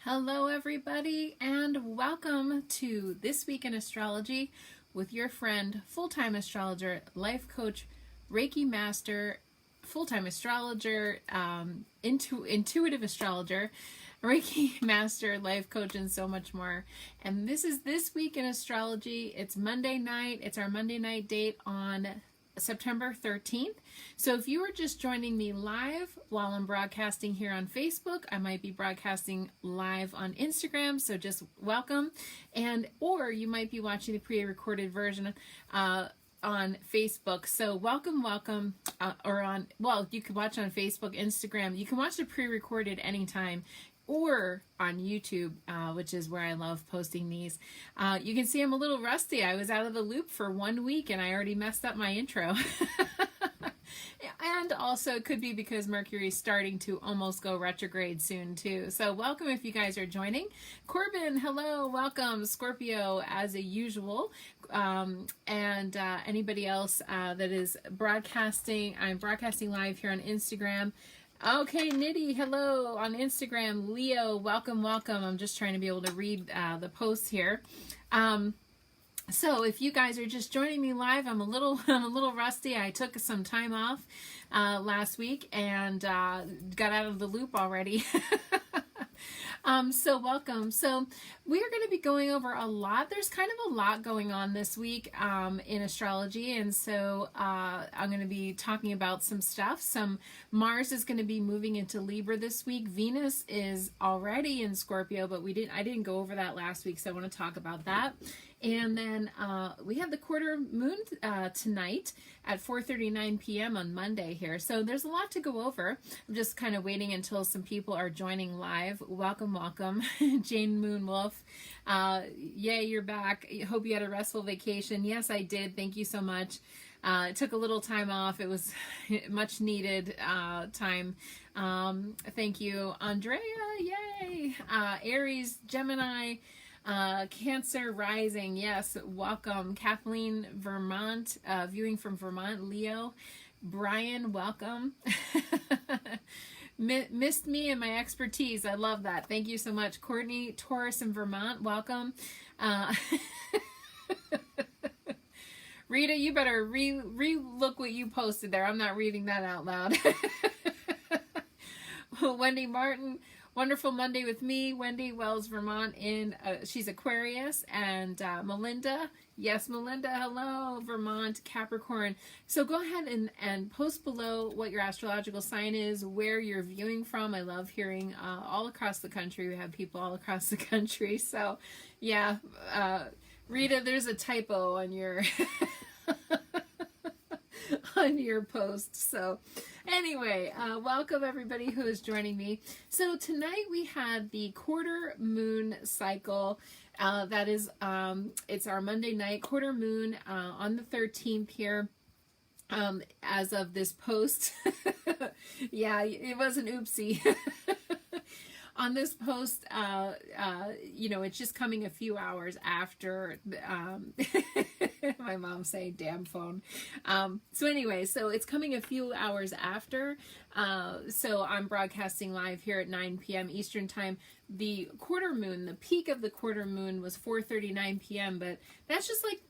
Hello, everybody, and welcome to This Week in Astrology with your friend, full-time astrologer, life coach, Reiki master, full-time astrologer, intuitive astrologer, Reiki master, life coach, and so much more. And this is This Week in Astrology. It's Monday night. It's our Monday night date on September 13th. So if you are just joining me live while I'm broadcasting here on Facebook, I might be broadcasting live on Instagram, so just welcome. Or you might be watching the pre-recorded version on Facebook. So welcome, you can watch on Facebook, Instagram. You can watch the pre-recorded anytime, or on YouTube, which is where I love posting these. You can see I'm a little rusty. I was out of the loop for 1 week and I already messed up my intro. And also it could be because Mercury's starting to almost go retrograde soon too. So welcome if you guys are joining. Corbin, hello, welcome. Scorpio as usual. Anybody else that is broadcasting, I'm broadcasting live here on Instagram. Okay, Nitty, hello on Instagram. Leo, welcome. I'm just trying to be able to read the posts here. So if you guys are just joining me live, I'm a little rusty. I took some time off last week and got out of the loop already. So welcome. So we are going to be going over a lot. There's kind of a lot going on this week in astrology, and so I'm going to be talking about some stuff. Mars is going to be moving into Libra this week. Venus is already in Scorpio, but I didn't go over that last week, so I want to talk about that. And then we have the quarter moon tonight at 4:39 p.m. on Monday here. So there's a lot to go over. I'm just kind of waiting until some people are joining live. Welcome. Jane Moonwolf. Yay, you're back. Hope you had a restful vacation. Yes, I did. Thank you so much. It took a little time off. It was much needed time. Thank you. Andrea, yay. Aries, Gemini, Cancer rising, yes, welcome. Kathleen, Vermont, viewing from Vermont. Leo, Brian, welcome. Missed me and my expertise. I love that. Thank you so much. Courtney, Taurus in Vermont, welcome. Rita, you better re-look what you posted there. I'm not reading that out loud. Wendy Martin, wonderful Monday with me. Wendy, Wells, Vermont, she's Aquarius. And Melinda, yes, Melinda, hello, Vermont, Capricorn. So go ahead and post below what your astrological sign is, where you're viewing from. I love hearing all across the country. We have people all across the country. So yeah, Rita, there's a typo on your on your post. So anyway, welcome everybody who is joining me. So tonight we had the quarter moon cycle. That is, it's our Monday night quarter moon on the 13th here. As of this post, yeah, it was an oopsie. On this post, it's just coming a few hours after my mom saying damn phone. So anyway, so it's coming a few hours after. So I'm broadcasting live here at 9 p.m. Eastern time. The quarter moon, the peak of the quarter moon was 4:39 p.m. But that's just like,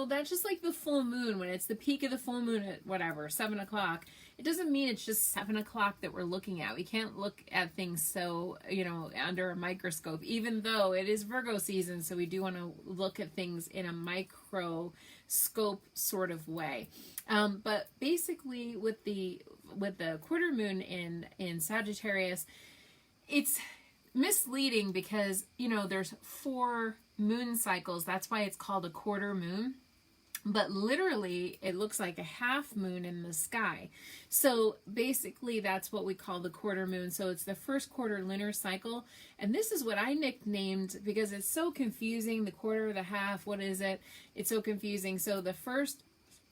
that's just like the full moon. When it's the peak of the full moon at whatever, 7 o'clock, it doesn't mean it's just 7 o'clock that we're looking at. We can't look at things so, under a microscope, even though it is Virgo season. So we do want to look at things in a microscope sort of way. But basically with the quarter moon in Sagittarius, it's misleading because, there's 4 moon cycles. That's why it's called a quarter moon. But literally, it looks like a half moon in the sky. So basically, that's what we call the quarter moon. So it's the first quarter lunar cycle. And this is what I nicknamed, because it's so confusing, the quarter, the half, what is it? It's so confusing. So the first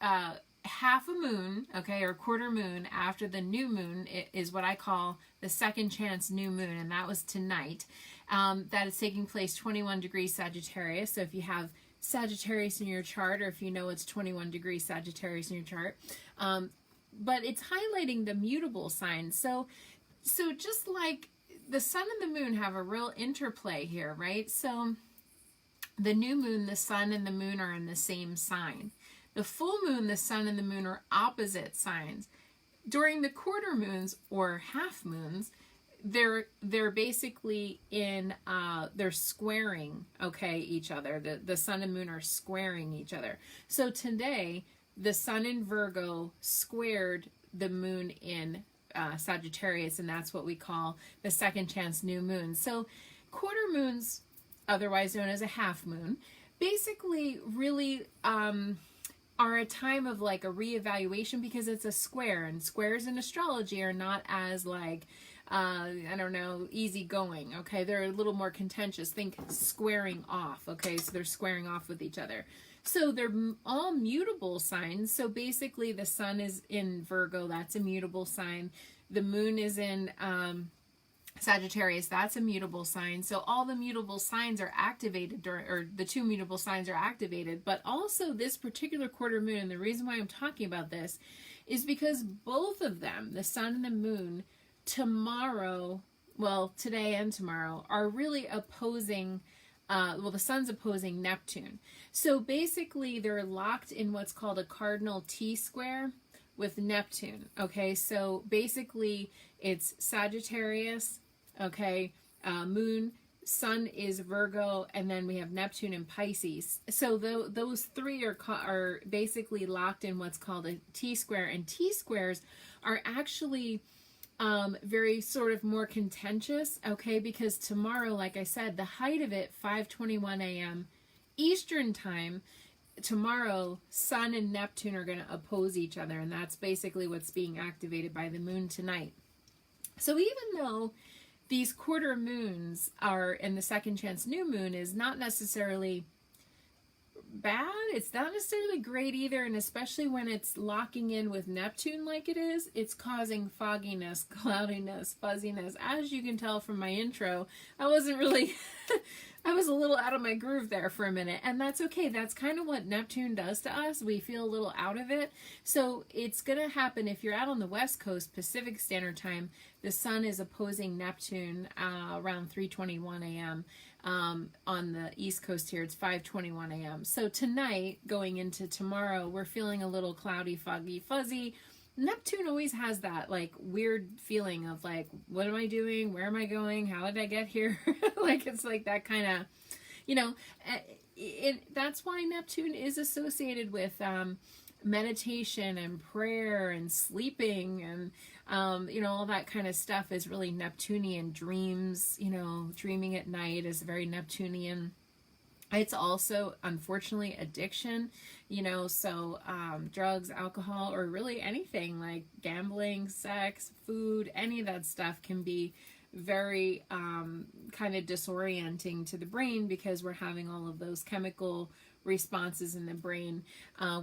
half a moon, okay, or quarter moon after the new moon is what I call the second chance new moon. And that was tonight. That is taking place 21 degrees Sagittarius. So if you have Sagittarius in your chart, or if you know it's 21 degrees Sagittarius in your chart, but it's highlighting the mutable signs. So just like the sun and the moon have a real interplay here, right? So the new moon, the sun and the moon are in the same sign. The full moon, the sun and the moon are opposite signs. During the quarter moons or half moons, they're basically in they're squaring, okay, each other. The sun and moon are squaring each other. So today the sun in Virgo squared the moon in Sagittarius, and that's what we call the second chance new moon. So quarter moons, otherwise known as a half moon, basically really are a time of like a reevaluation, because it's a square, and squares in astrology are not as like I don't know, easygoing. Okay, they're a little more contentious. Think squaring off. Okay, so they're squaring off with each other. So they're all mutable signs. So basically the sun is in Virgo, that's a mutable sign. The moon is in Sagittarius, that's a mutable sign. So all the mutable signs are activated during, or the two mutable signs are activated. But also this particular quarter moon, and the reason why I'm talking about this is because both of them, the sun and the moon, tomorrow, well, today and tomorrow, are really opposing, well, the sun's opposing Neptune. So basically they're locked in what's called a cardinal T-square with Neptune. Okay, so basically it's Sagittarius, okay, moon, sun is Virgo, and then we have Neptune and Pisces. So those three are basically locked in what's called a T-square, and T-squares are actually very sort of more contentious, okay, because tomorrow, like I said, the height of it, 5:21 a.m. Eastern time, tomorrow, sun and Neptune are going to oppose each other, and that's basically what's being activated by the moon tonight. So even though these quarter moons are, and the second chance new moon is not necessarily bad, it's not necessarily great either, and especially when it's locking in with Neptune like it is, it's causing fogginess, cloudiness, fuzziness. As you can tell from my intro, I wasn't really I was a little out of my groove there for a minute, and that's okay. That's kind of what Neptune does to us. We feel a little out of it. So it's going to happen if you're out on the West Coast, Pacific Standard Time. The sun is opposing Neptune around 3:21 a.m. On the East Coast here, it's 5:21 a.m. So tonight, going into tomorrow, we're feeling a little cloudy, foggy, fuzzy. Neptune always has that like weird feeling of like, what am I doing? Where am I going? How did I get here? Like it's like that kind of, you know, that's why Neptune is associated with meditation and prayer and sleeping and, you know, all that kind of stuff is really Neptunian. Dreams, you know, dreaming at night is very Neptunian. It's also, unfortunately, addiction, you know, so drugs, alcohol, or really anything like gambling, sex, food, any of that stuff can be very kind of disorienting to the brain because we're having all of those chemical responses in the brain.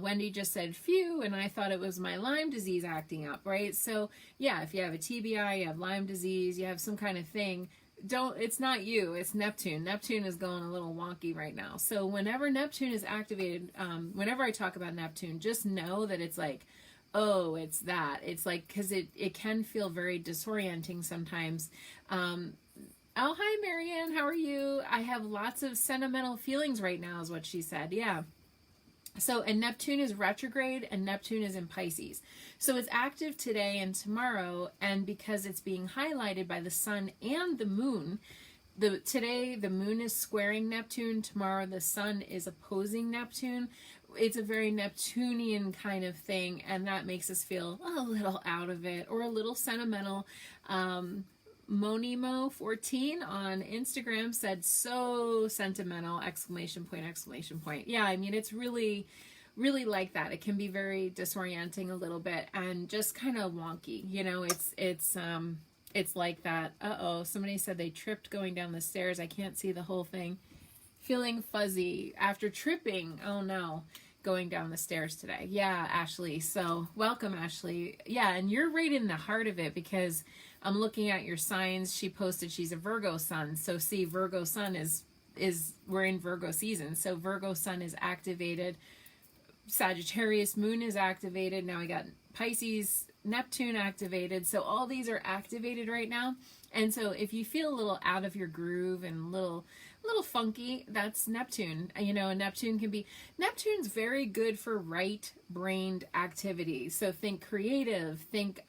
Wendy just said phew, and I thought it was my Lyme disease acting up, right? So yeah, if you have a TBI, you have Lyme disease, you have some kind of thing, it's not you, it's Neptune. Neptune is going a little wonky right now. So whenever Neptune is activated, whenever I talk about Neptune, just know that it's like, oh, it's that. It's like, because it can feel very disorienting sometimes. Oh, hi, Marianne. How are you? I have lots of sentimental feelings right now is what she said. Yeah. So, and Neptune is retrograde and Neptune is in Pisces. So it's active today and tomorrow. And because it's being highlighted by the sun and the moon, today the moon is squaring Neptune. Tomorrow the sun is opposing Neptune. It's a very Neptunian kind of thing. And that makes us feel a little out of it or a little sentimental. Monimo14 on Instagram said, so sentimental, exclamation point, exclamation point. Yeah, I mean, it's really, really like that. It can be very disorienting a little bit and just kind of wonky. You know, it's like that. Uh-oh, somebody said they tripped going down the stairs. I can't see the whole thing. Feeling fuzzy after tripping. Oh no. Going down the stairs today. Yeah, Ashley. So welcome, Ashley. Yeah, and you're right in the heart of it because I'm looking at your signs. She posted she's a Virgo sun. So see, Virgo sun is we're in Virgo season. So Virgo sun is activated. Sagittarius moon is activated. Now we got Pisces Neptune activated. So all these are activated right now. And so if you feel a little out of your groove and a little funky, that's Neptune. You know, Neptune's very good for right-brained activities. So think creative, think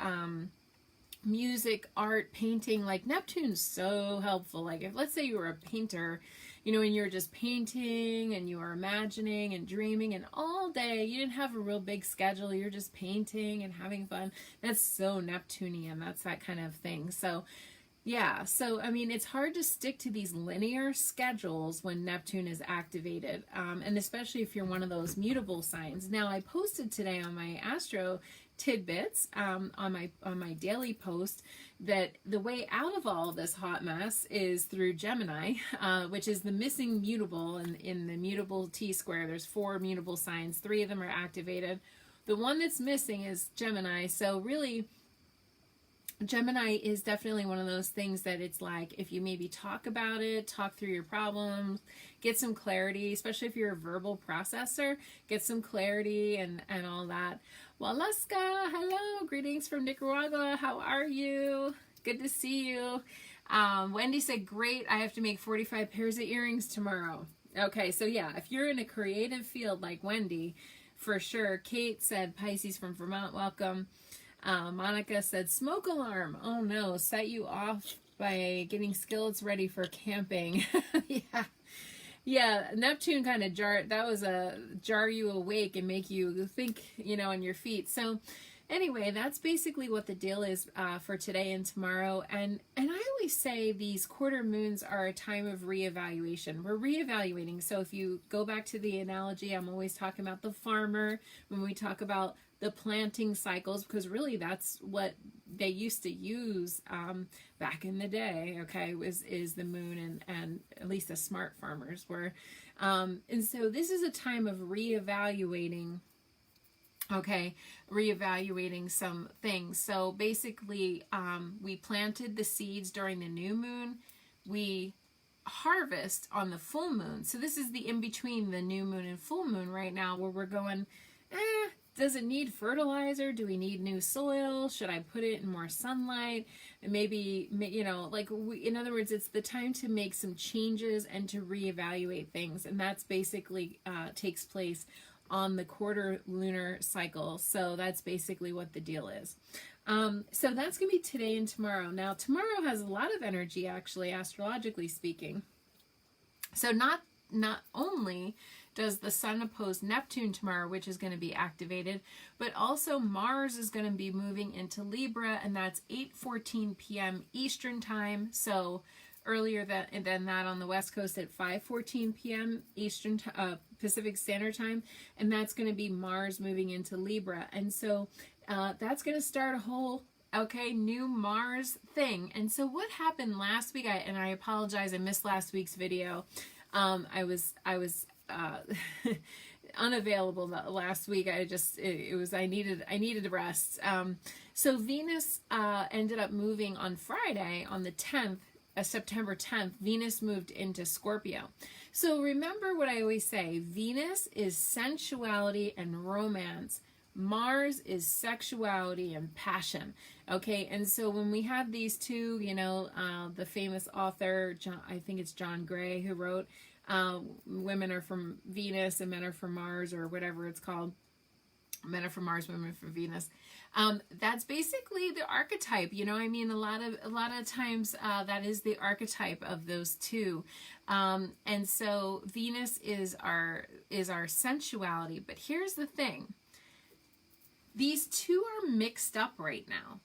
music, art, painting. Like Neptune's so helpful. Like if, let's say you were a painter, you know, and you're just painting and you are imagining and dreaming, and all day you didn't have a real big schedule, you're just painting and having fun. That's so Neptunian. That's that kind of thing. So yeah, so I mean, it's hard to stick to these linear schedules when Neptune is activated, and especially if you're one of those mutable signs. Now, I posted today on my Astro tidbits on my daily post that the way out of all of this hot mess is through Gemini, which is the missing mutable in the mutable T-square. There's 4 mutable signs. 3 of them are activated. The one that's missing is Gemini. So really, Gemini is definitely one of those things that it's like, if you maybe talk about it, talk through your problems, get some clarity, especially if you're a verbal processor, get some clarity and all that. Walaska, hello, greetings from Nicaragua. How are you? Good to see you. Wendy said, great, I have to make 45 pairs of earrings tomorrow. Okay, so yeah, if you're in a creative field like Wendy, for sure. Kate said, Pisces from Vermont, welcome. Monica said, smoke alarm. Oh no, set you off by getting skillets ready for camping. Yeah, Neptune kind of jar you awake and make you think, you know, on your feet. So anyway, that's basically what the deal is for today and tomorrow. And I always say these quarter moons are a time of reevaluation. We're reevaluating. So if you go back to the analogy, I'm always talking about the farmer when we talk about the planting cycles, because really that's what they used to use back in the day, okay, is the moon, and at least the smart farmers were. And so this is a time of reevaluating, okay, reevaluating some things. So basically, we planted the seeds during the new moon. We harvest on the full moon. So this is the in-between the new moon and full moon right now, where we're going, does it need fertilizer? Do we need new soil? Should I put it in more sunlight? And maybe, you know, like, in other words, it's the time to make some changes and to reevaluate things. And that's basically takes place on the quarter lunar cycle. So that's basically what the deal is. So that's going to be today and tomorrow. Now, tomorrow has a lot of energy, actually, astrologically speaking. So not only does the Sun oppose Neptune tomorrow, which is going to be activated, but also Mars is going to be moving into Libra, and that's 8:14 p.m. Eastern time. So earlier than that on the West Coast at 5:14 p.m. Eastern Pacific Standard Time, and that's going to be Mars moving into Libra. And so that's going to start a whole new Mars thing. And so what happened last week, and I apologize, I missed last week's video. I was unavailable last week. I needed rest. So Venus ended up moving on Friday, on the 10th, September 10th. Venus moved into Scorpio. So remember what I always say, Venus is sensuality and romance. Mars is sexuality and passion. Okay, and so when we have these two, you know, the famous author, I think it's John Gray, who wrote Women Are From Venus and Men Are From Mars, or whatever it's called. Men Are From Mars, Women Are From Venus. That's basically the archetype, you know. I mean, a lot of times that is the archetype of those two. And so Venus is our sensuality. But here's the thing. These two are mixed up right now.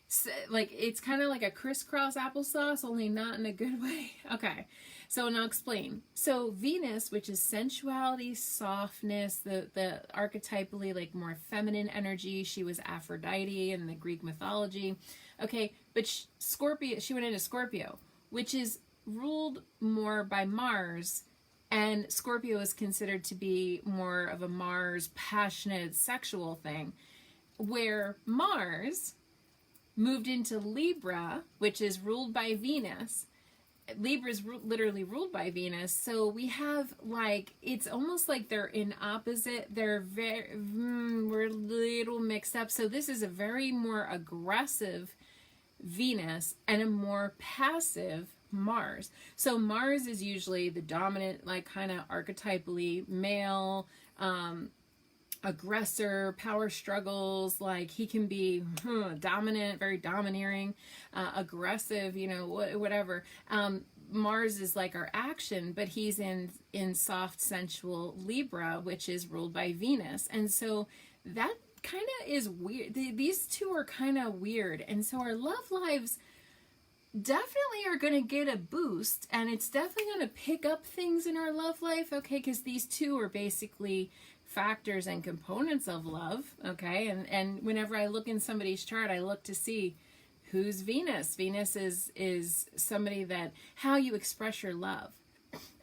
So, like, it's kind of like a crisscross applesauce, only not in a good way. Okay, so I'll explain. So Venus, which is sensuality, softness, the archetypally like more feminine energy. She was Aphrodite in the Greek mythology. Okay, but Scorpio, she went into Scorpio, which is ruled more by Mars. And Scorpio is considered to be more of a Mars passionate sexual thing, where Mars moved into Libra, which is ruled by Venus, Libra is literally ruled by Venus. So we have like, it's almost like they're in opposite. They're we're a little mixed up. So this is a very more aggressive Venus and a more passive Mars. So Mars is usually the dominant, like kind of archetypally male, aggressor, power struggles, like he can be dominant, very domineering, aggressive, you know, whatever. Mars is like our action, but he's in soft, sensual Libra, which is ruled by Venus. And so that kind of is weird. These two are kind of weird. And so our love lives definitely are going to get a boost, and it's definitely going to pick up things in our love life, okay, because these two are basically factors and components of love, okay, and whenever I look in somebody's chart, I look to see who's Venus. Venus is somebody that, how you express your love.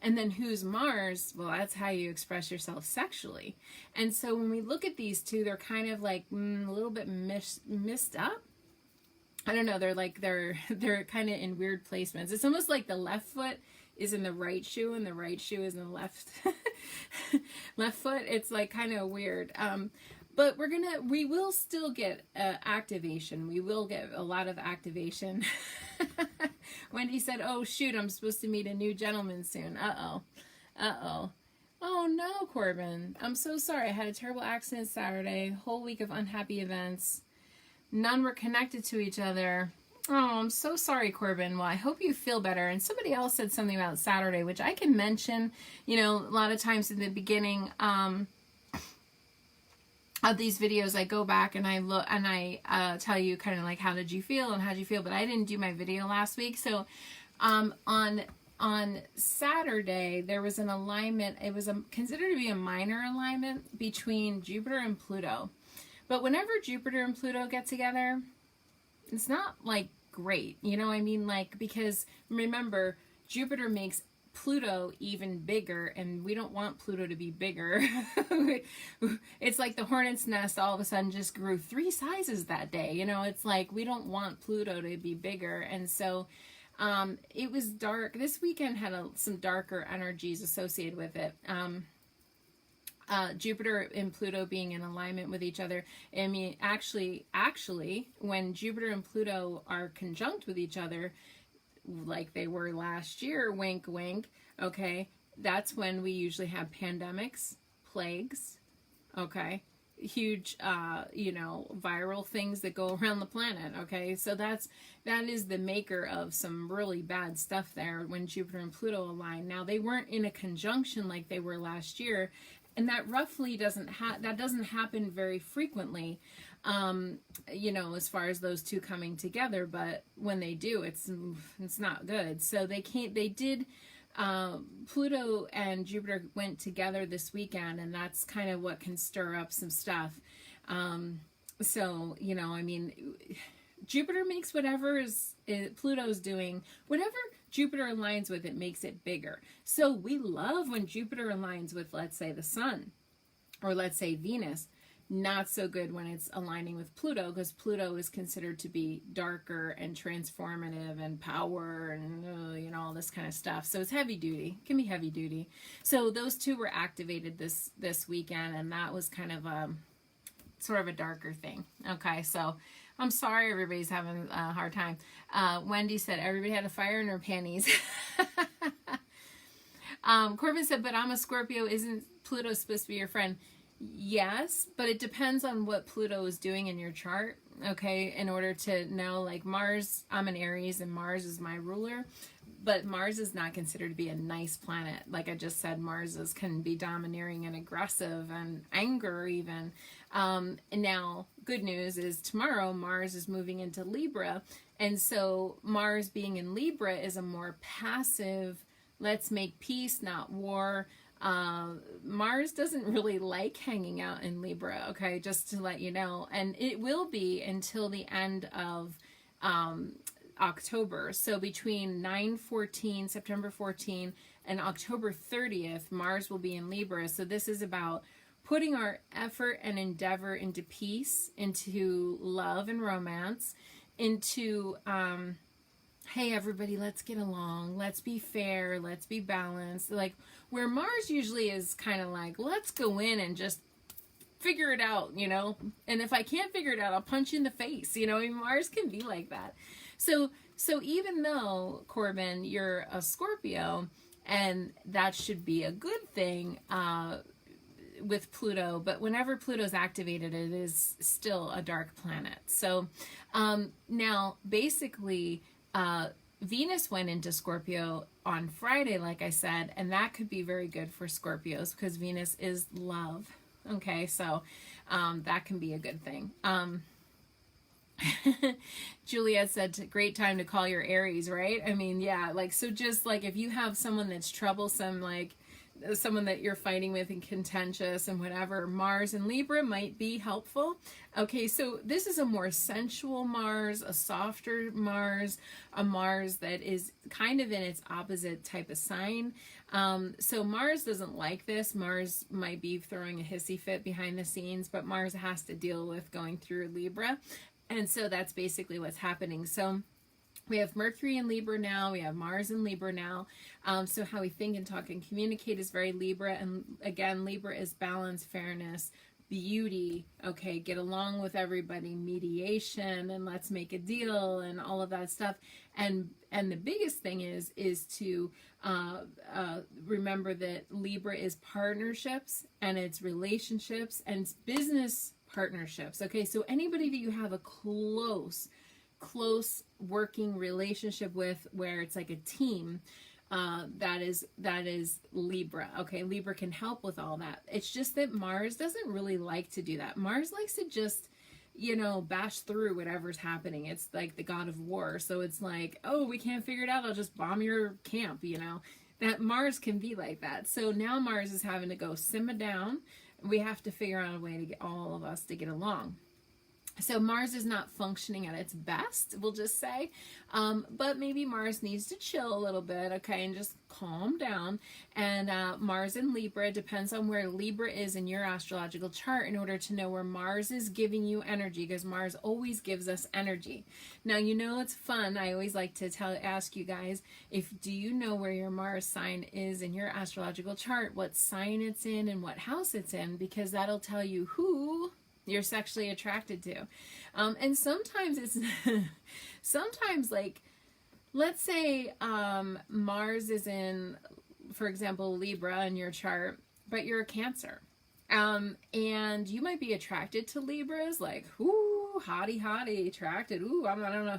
And then who's Mars? Well, that's how you express yourself sexually. And so when we look at these two, they're kind of like a little bit missed up. I don't know, they're kind of in weird placements. It's almost like the left foot is in the right shoe and the right shoe is in the left foot. It's like kind of weird. But we will still get activation. We will get a lot of activation. Wendy said, oh shoot, I'm supposed to meet a new gentleman soon. Uh-oh. Oh no, Corbin. I'm so sorry. I had a terrible accident Saturday. Whole week of unhappy events. None were connected to each other. Oh, I'm so sorry, Corbin. Well, I hope you feel better. And somebody else said something about Saturday, which I can mention, you know, a lot of times in the beginning of these videos, I go back and I look and I tell you kind of like, how did you feel and how did you feel? But I didn't do my video last week. So on Saturday, there was an alignment. It was considered to be a minor alignment between Jupiter and Pluto. But whenever Jupiter and Pluto get together, it's not like great, you know what I mean? Like, because remember, Jupiter makes Pluto even bigger, and we don't want Pluto to be bigger. It's like the hornet's nest all of a sudden just grew 3 sizes that day. You know, it's like we don't want Pluto to be bigger. And so it was dark. This weekend had some darker energies associated with it. Jupiter and Pluto being in alignment with each other. I mean, actually, when Jupiter and Pluto are conjunct with each other, like they were last year, wink, wink, okay, that's when we usually have pandemics, plagues, okay, huge, you know, viral things that go around the planet, okay, so that is the maker of some really bad stuff there when Jupiter and Pluto align. Now, they weren't in a conjunction like they were last year, and that roughly doesn't happen very frequently, you know, as far as those two coming together. But when they do, it's not good. So Pluto and Jupiter went together this weekend, and that's kind of what can stir up some stuff. So, you know, I mean, Jupiter makes whatever Pluto's doing, whatever Jupiter aligns with, it makes it bigger. So we love when Jupiter aligns with, let's say, the sun, or let's say Venus. Not so good when it's aligning with Pluto, because Pluto is considered to be darker and transformative and power and you know, all this kind of stuff. So it's heavy duty. It can be heavy duty. So those two were activated this weekend, and that was kind of sort of a darker thing. Okay, so I'm sorry everybody's having a hard time. Wendy said everybody had a fire in her panties. Corbin said, but I'm a Scorpio. Isn't Pluto supposed to be your friend? Yes, but it depends on what Pluto is doing in your chart, okay, in order to know, like Mars, I'm an Aries and Mars is my ruler, but Mars is not considered to be a nice planet. Like I just said, can be domineering and aggressive and anger even. And now, good news is tomorrow Mars is moving into Libra, and so Mars being in Libra is a more passive, let's make peace, not war. Mars doesn't really like hanging out in Libra, okay, just to let you know, and it will be until the end of October. So between September 14 and October 30th, Mars will be in Libra. So this is about putting our effort and endeavor into peace, into love and romance, into hey everybody, let's get along, let's be fair, let's be balanced. Like where Mars usually is kind of like, let's go in and just figure it out, you know, and if I can't figure it out, I'll punch you in the face, you know. I mean, Mars can be like that. So even though, Corbin, you're a Scorpio, and that should be a good thing with Pluto, but whenever Pluto's activated, it is still a dark planet. So now basically Venus went into Scorpio on Friday, like I said, and that could be very good for Scorpios because Venus is love. Okay, so that can be a good thing. Juliet said, great time to call your Aries, right? I mean, yeah, like, so just like if you have someone that's troublesome, like someone that you're fighting with and contentious and whatever, Mars and Libra might be helpful. Okay, so this is a more sensual Mars, a softer Mars, a Mars that is kind of in its opposite type of sign. So Mars doesn't like this. Mars might be throwing a hissy fit behind the scenes, but Mars has to deal with going through Libra. And so that's basically what's happening. So we have Mercury in Libra now. We have Mars in Libra now. So how we think and talk and communicate is very Libra. And again, Libra is balance, fairness, beauty. Okay, get along with everybody, mediation, and let's make a deal, and all of that stuff. And the biggest thing is to remember that Libra is partnerships, and it's relationships, and it's business partnerships. Okay, so anybody that you have a close working relationship with, where it's like a team, that is Libra. Okay, Libra can help with all that. It's just that Mars doesn't really like to do that. Mars likes to just, you know, bash through whatever's happening. It's like the god of war. So it's like, oh, we can't figure it out, I'll just bomb your camp, you know. That Mars can be like that. So now Mars is having to go simmer down. We have to figure out a way to get all of us to get along. So Mars is not functioning at its best, we'll just say, but maybe Mars needs to chill a little bit, okay, and just calm down. And Mars in Libra depends on where Libra is in your astrological chart in order to know where Mars is giving you energy, because Mars always gives us energy. Now, you know, it's fun. I always like to ask you guys, do you know where your Mars sign is in your astrological chart, what sign it's in and what house it's in, because that'll tell you who you're sexually attracted to. And sometimes it's sometimes, like, let's say Mars is in, for example, Libra in your chart, but you're a Cancer, and you might be attracted to Libras, like, ooh, hottie attracted, ooh, I don't know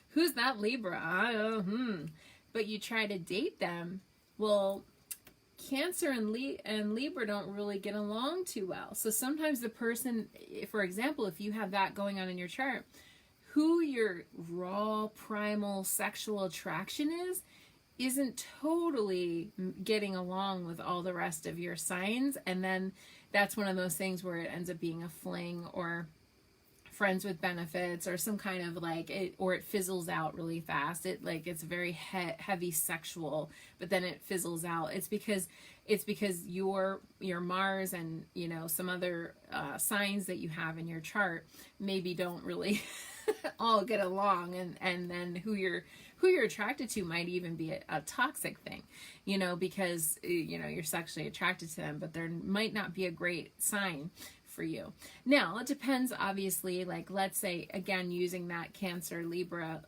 who's that Libra, I don't know, but you try to date them. Well, Cancer and Libra don't really get along too well. So sometimes the person, for example, if you have that going on in your chart, who your raw primal sexual attraction isn't totally getting along with all the rest of your signs. And then that's one of those things where it ends up being a fling, or friends with benefits, or some kind of like it, or it fizzles out really fast. It's very heavy sexual, but then it fizzles out. It's because your Mars and, you know, some other signs that you have in your chart maybe don't really all get along, and then who you're attracted to might even be a toxic thing, you know, because, you know, you're sexually attracted to them, but there might not be a great sign for you. Now, it depends, obviously, like, let's say, again, using that Cancer Libra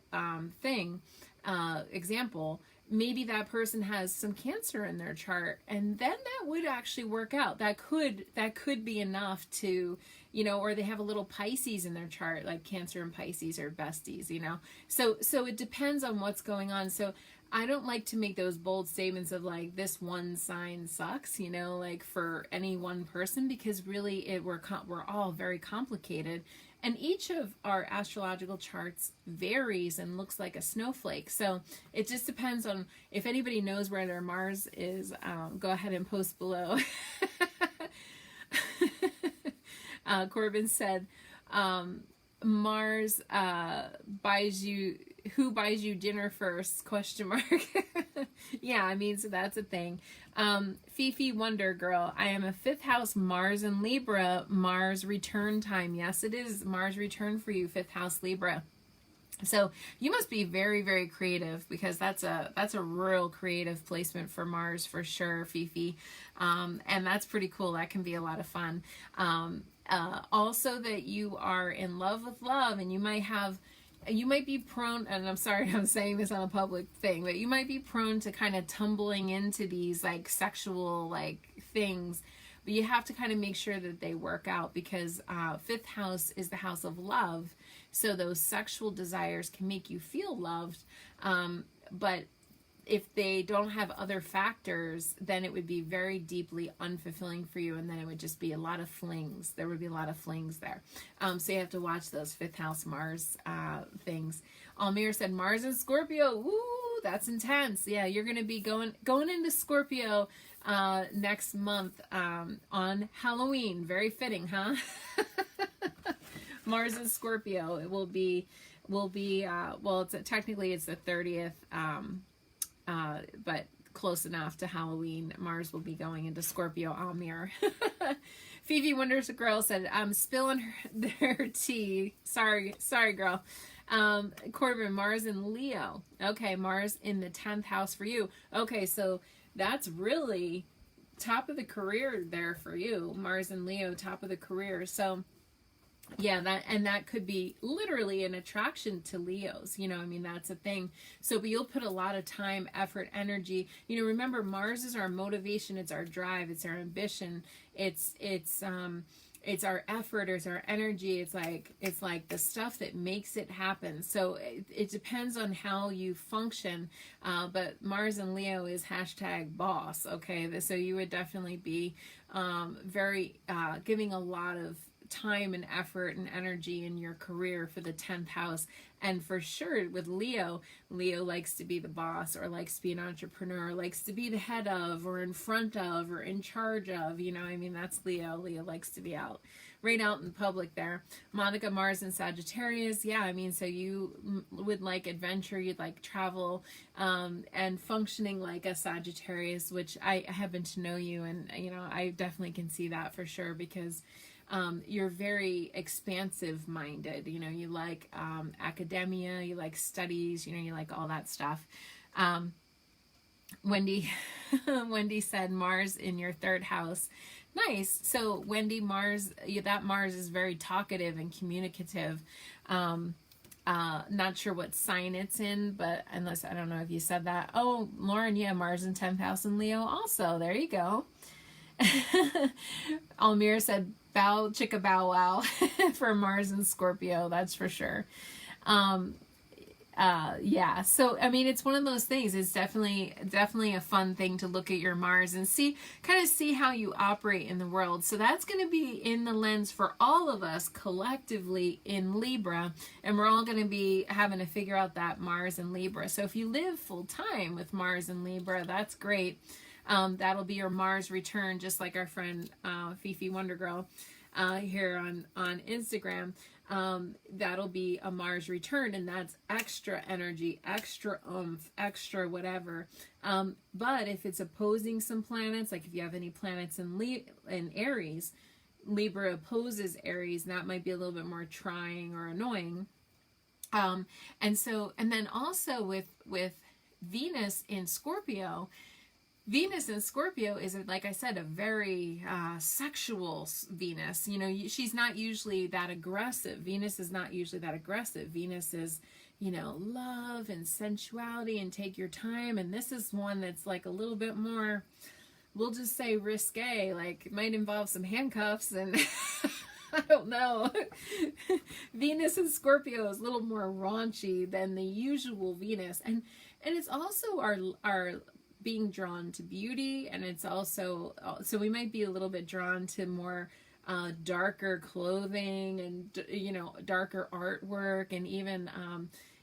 example, maybe that person has some Cancer in their chart, and then that would actually work out. That could be enough to, you know, or they have a little Pisces in their chart, like Cancer and Pisces are besties, you know. So it depends on what's going on. So I don't like to make those bold statements of like, this one sign sucks, you know, like for any one person, because really we're all very complicated, and each of our astrological charts varies and looks like a snowflake. So it just depends on, if anybody knows where their Mars is, go ahead and post below. Corbin said, Mars buys you, who buys you dinner first, ? Yeah, I mean, so that's a thing. Fifi Wonder Girl, I am a 5th house Mars in Libra, Mars return time. Yes, it is Mars return for you, 5th house Libra. So you must be very, very creative, because that's a real creative placement for Mars for sure, Fifi. And that's pretty cool. That can be a lot of fun. Also that you are in love with love, and you might be prone, and I'm sorry I'm saying this on a public thing, but you might be prone to kind of tumbling into these like sexual like things, but you have to kind of make sure that they work out, because fifth house is the house of love. So those sexual desires can make you feel loved, but if they don't have other factors, then it would be very deeply unfulfilling for you, and then it would just be a lot of flings. There would be a lot of flings there. So you have to watch those fifth house Mars things. Almir said Mars and Scorpio. Woo, that's intense. Yeah, you're going to be going into Scorpio next month on Halloween. Very fitting, huh? Mars and Scorpio. It will be well, technically it's the 30th, but close enough to Halloween. Mars will be going into Scorpio. Almir. Phoebe Wonders Girl said, I'm spilling their tea. Sorry, girl. Corbin, Mars and Leo. Okay, Mars in the 10th house for you. Okay, so that's really top of the career there for you. Mars and Leo, top of the career. So yeah, that could be literally an attraction to Leos. You know, I mean, that's a thing. So, but you'll put a lot of time, effort, energy. You know, remember, Mars is our motivation. It's our drive. It's our ambition. It's our effort. It's our energy. It's like the stuff that makes it happen. So it depends on how you function. But Mars and Leo is #boss. Okay. So you would definitely be very giving a lot of time and effort and energy in your career for the 10th house. And for sure with Leo likes to be the boss, or likes to be an entrepreneur, likes to be the head of, or in front of, or in charge of, you know, I mean, that's Leo. Leo likes to be right out in public there. Monica, Mars and Sagittarius. Yeah, I mean, so you would like adventure, you'd like travel, and functioning like a Sagittarius, which I happen to know you, and, you know, I definitely can see that for sure, because you're very expansive minded. You know, you like academia, you like studies, you know, you like all that stuff. Wendy said Mars in your 3rd house. Nice. So Wendy, that Mars is very talkative and communicative. Not sure what sign it's in, but unless, I don't know if you said that. Oh, Lauren, yeah, Mars in 10th house in Leo also. There you go. Almir said bow chicka bow wow for Mars and Scorpio, that's for sure. Yeah, so I mean, it's one of those things. It's definitely a fun thing to look at your Mars and see how you operate in the world. So that's going to be in the lens for all of us collectively in Libra, and we're all going to be having to figure out that Mars and Libra. So if you live full time with Mars and Libra, that's great. That'll be your Mars return, just like our friend Fifi Wonder Girl here on Instagram. That'll be a Mars return, and that's extra energy, extra oomph, extra whatever. But if it's opposing some planets, like if you have any planets in Aries, Libra opposes Aries, and that might be a little bit more trying or annoying. And then also with Venus in Scorpio. Venus in Scorpio is, like I said, a very sexual Venus. You know, she's not usually that aggressive. Venus is not usually that aggressive. Venus is, you know, love and sensuality and take your time. And this is one that's like a little bit more, we'll just say risque, like it might involve some handcuffs and I don't know. Venus in Scorpio is a little more raunchy than the usual Venus. And it's also our being drawn to beauty, and it's also, so we might be a little bit drawn to more darker clothing and, you know, darker artwork, and even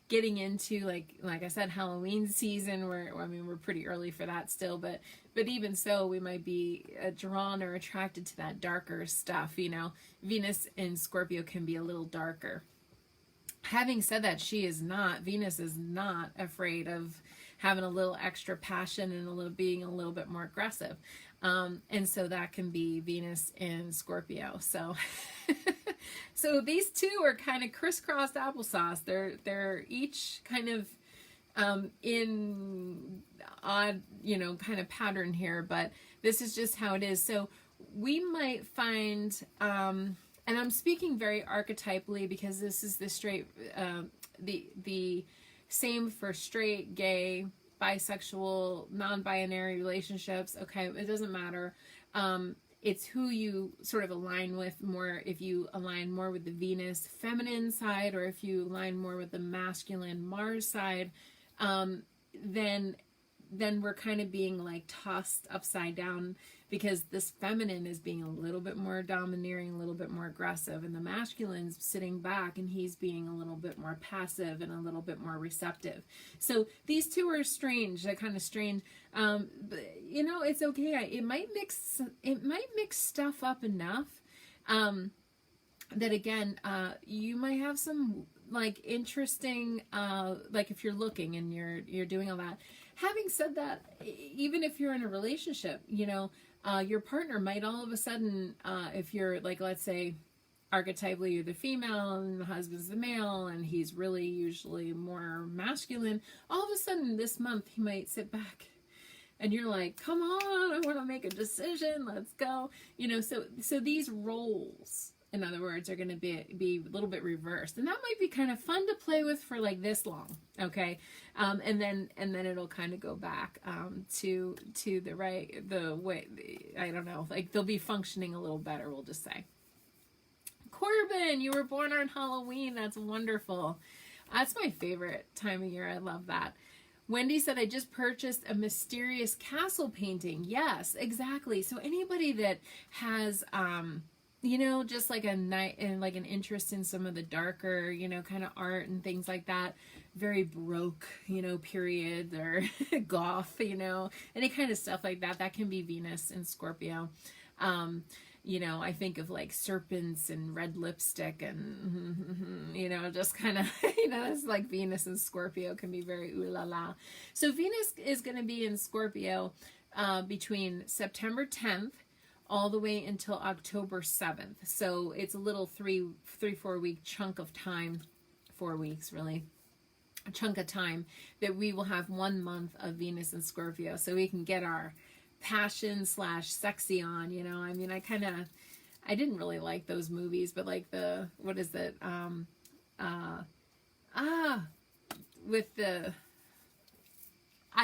getting into like I said, Halloween season, where, I mean, we're pretty early for that still, but even so, we might be drawn or attracted to that darker stuff. You know, Venus in Scorpio can be a little darker. Having said that, Venus is not afraid of having a little extra passion and being a little bit more aggressive. And so that can be Venus in Scorpio. So So these two are kind of crisscrossed applesauce. They're each kind of in odd, kind of pattern here, but this is just how it is. So we might find, and I'm speaking very archetypally because this is the straight, the same for straight, gay, bisexual, non-binary relationships. Okay, it doesn't matter. It's who you sort of align with more. If you align more with the Venus feminine side, or if you align more with the masculine Mars side, then we're kind of being like tossed upside down, because this feminine is being a little bit more domineering, a little bit more aggressive, and the masculine's sitting back and he's being a little bit more passive and a little bit more receptive. So these two are strange. They're kind of strange. But, it's okay. It might mix stuff up enough that again, you might have some like interesting, like if you're looking and you're doing all that. Having said that, even if you're in a relationship, your partner might all of a sudden, if you're like, let's say, archetypally you're the female and the husband's the male and he's really usually more masculine, all of a sudden this month he might sit back and you're like, come on, I want to make a decision, let's go. So these roles, in other words, are going to be a little bit reversed, and that might be kind of fun to play with for like this long, okay, and then it'll kind of go back to the way. I don't know, like they'll be functioning a little better. We'll just say. Corbin, you were born on Halloween. That's wonderful. That's my favorite time of year. I love that. Wendy said, I just purchased a mysterious castle painting. Yes, exactly. So anybody that has just like like an interest in some of the darker, kind of art and things like that, very Baroque, period, or goth, any kind of stuff like that, that can be Venus and Scorpio. I think of like serpents and red lipstick and, just kind of, it's like Venus and Scorpio can be very ooh la la. So Venus is going to be in Scorpio between September 10th all the way until October 7th. So it's a little 4 week chunk of time, 4 weeks really, a chunk of time that we will have 1 month of Venus and Scorpio. So we can get our passion / sexy on, I didn't really like those movies, but like I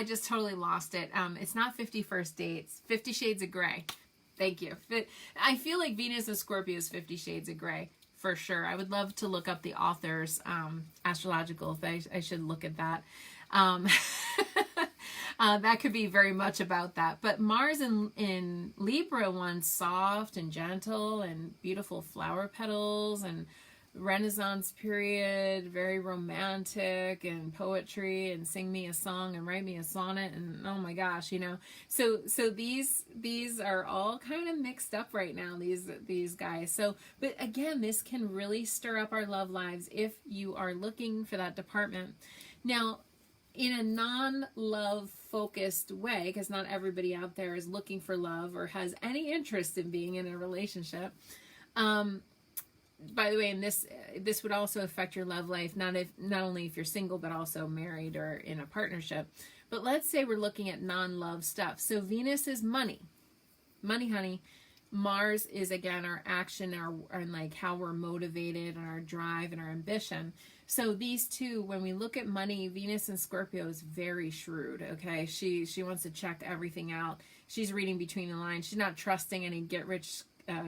just totally lost it. It's not 50 First Dates, 50 Shades of Grey. Thank you. I feel like Venus and Scorpio is 50 Shades of Grey for sure. I would love to look up the author's astrological. I should look at that. That could be very much about that. But Mars in Libra wants soft and gentle and beautiful flower petals and Renaissance period, very romantic and poetry and sing me a song and write me a sonnet and oh my gosh, so these are all kind of mixed up right now, these guys. So, but again, this can really stir up our love lives if you are looking for that department. Now, in a non-love focused way, because not everybody out there is looking for love or has any interest in being in a relationship. By the way, and this would also affect your love life, not only if you're single, but also married or in a partnership. But let's say we're looking at non-love stuff. So Venus is money, honey. Mars is again our action, and like how we're motivated and our drive and our ambition. So these two, when we look at money, Venus and Scorpio is very shrewd. Okay, she wants to check everything out. She's reading between the lines. She's not trusting any get rich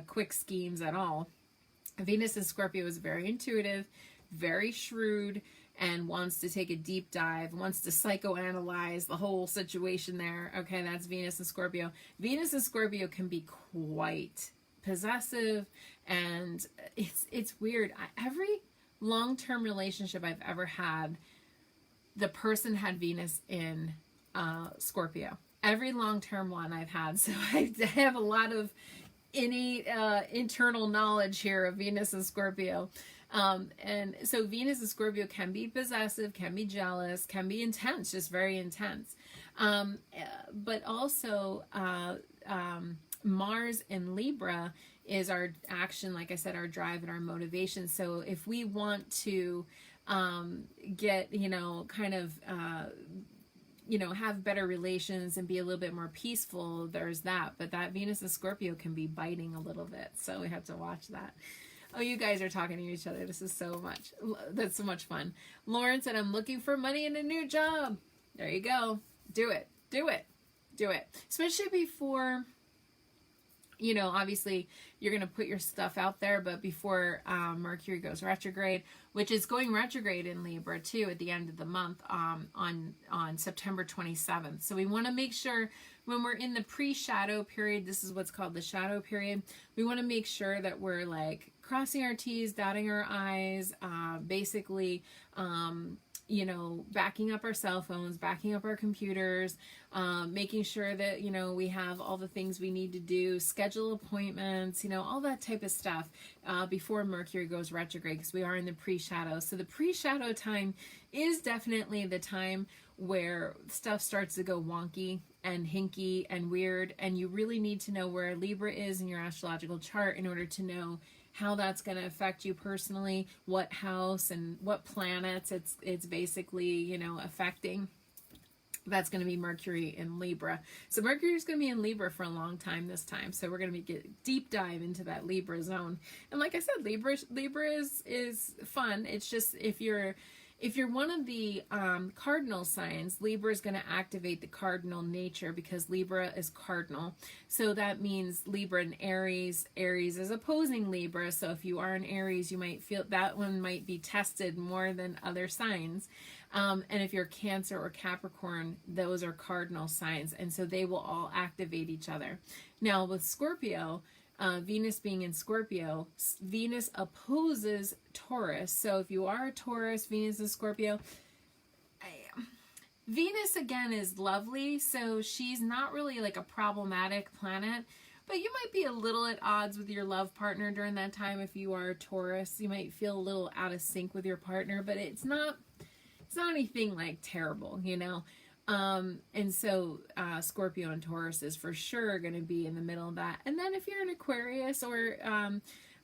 quick schemes at all. Venus and Scorpio is very intuitive, very shrewd, and wants to take a deep dive, wants to psychoanalyze the whole situation there. Okay, that's Venus and Scorpio. Venus and Scorpio can be quite possessive, and it's weird. Every long-term relationship I've ever had, the person had Venus in Scorpio. Every long-term one I've had. So I have a lot of innate internal knowledge here of Venus and Scorpio. And so Venus and Scorpio can be possessive, can be jealous, can be intense, just very intense. But also Mars in Libra is our action, like I said, our drive and our motivation. So if we want to get, kind of, have better relations and be a little bit more peaceful, there's that. But that Venus and Scorpio can be biting a little bit. So we have to watch that. Oh, you guys are talking to each other. This is that's so much fun. Lauren said, I'm looking for money in a new job. There you go. Do it. Do it. Do it. Especially before, obviously you're going to put your stuff out there, but before Mercury goes retrograde, which is going retrograde in Libra too at the end of the month on September 27th. So we want to make sure when we're in the pre-shadow period, this is what's called the shadow period, we want to make sure that we're like crossing our T's, dotting our I's, basically, backing up our cell phones, backing up our computers, making sure that, we have all the things we need to do, schedule appointments, all that type of stuff before Mercury goes retrograde, because we are in the pre-shadow. So the pre-shadow time is definitely the time where stuff starts to go wonky and hinky and weird, and you really need to know where Libra is in your astrological chart in order to know how that's going to affect you personally, what house and what planets it's basically, affecting. That's going to be Mercury in Libra. So Mercury is going to be in Libra for a long time this time. So we're going to get deep dive into that Libra zone. And like I said, Libra is fun. It's just if you're one of the cardinal signs, Libra is going to activate the cardinal nature because Libra is cardinal. So that means Libra and Aries. Aries is opposing Libra. So if you are an Aries, you might feel that one might be tested more than other signs. And if you're Cancer or Capricorn, those are cardinal signs. And so they will all activate each other. Now with Scorpio, Venus being in Scorpio, Venus opposes Taurus. So if you are a Taurus, Venus is Scorpio. Venus again is lovely, so she's not really like a problematic planet, but you might be a little at odds with your love partner during that time. If you are a Taurus, you might feel a little out of sync with your partner, but it's not anything like terrible, and so Scorpio and Taurus is for sure going to be in the middle of that. And then if you're an Aquarius or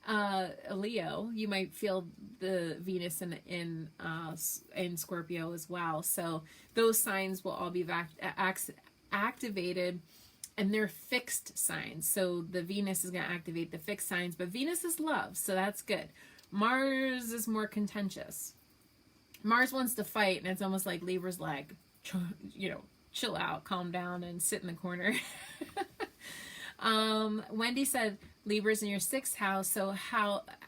a Leo, you might feel the Venus in Scorpio as well. So those signs will all be activated, and they're fixed signs. So the Venus is going to activate the fixed signs, but Venus is love, so that's good. Mars is more contentious. Mars wants to fight, and it's almost like Libra's like, chill out, calm down, and sit in the corner. Wendy said Libra's in your 6th house, so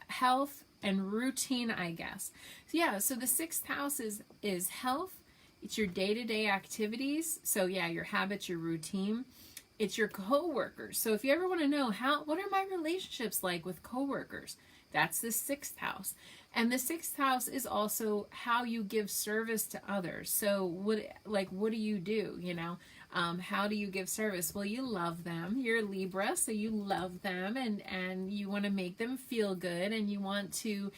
health and routine, I guess. So yeah, so the 6th house is health. It's your day-to-day activities. So yeah, your habits, your routine. It's your co-workers. So if you ever want to know what are my relationships like with co-workers, that's the 6th house. And the 6th house is also how you give service to others. So what do you do? How do you give service? Well, you love them. You're Libra, so you love them, and you want to make them feel good, and you want to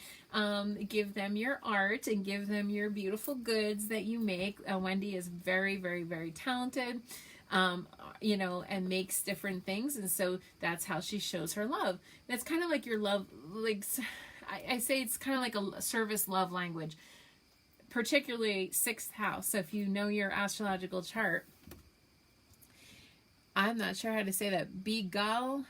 give them your art and give them your beautiful goods that you make. Wendy is very, very, very talented. And makes different things. And so that's how she shows her love. That's kind of like your love, like I say it's kind of like a service love language, particularly 6th house. So if you know your astrological chart, I'm not sure how to say that. Begal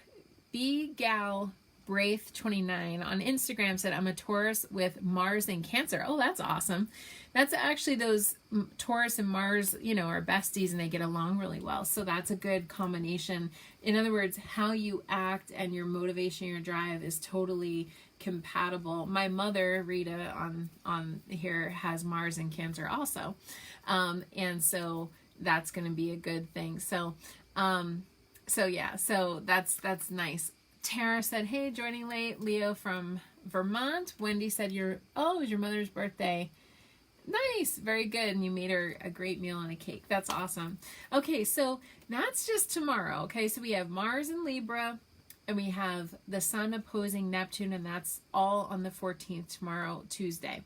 Braith 29 on Instagram said, I'm a Taurus with Mars in Cancer. Oh, that's awesome. That's actually those Taurus and Mars, are besties and they get along really well. So that's a good combination. In other words, how you act and your motivation, your drive is totally compatible. My mother, Rita, on here has Mars in Cancer also. And so that's going to be a good thing. So yeah, so that's nice. Tara said, hey, joining late. Leo from Vermont. Wendy said, it was your mother's birthday. Nice. Very good. And you made her a great meal and a cake. That's awesome. Okay, so that's just tomorrow. Okay, so we have Mars in Libra, and we have the Sun opposing Neptune, and that's all on the 14th, tomorrow, Tuesday.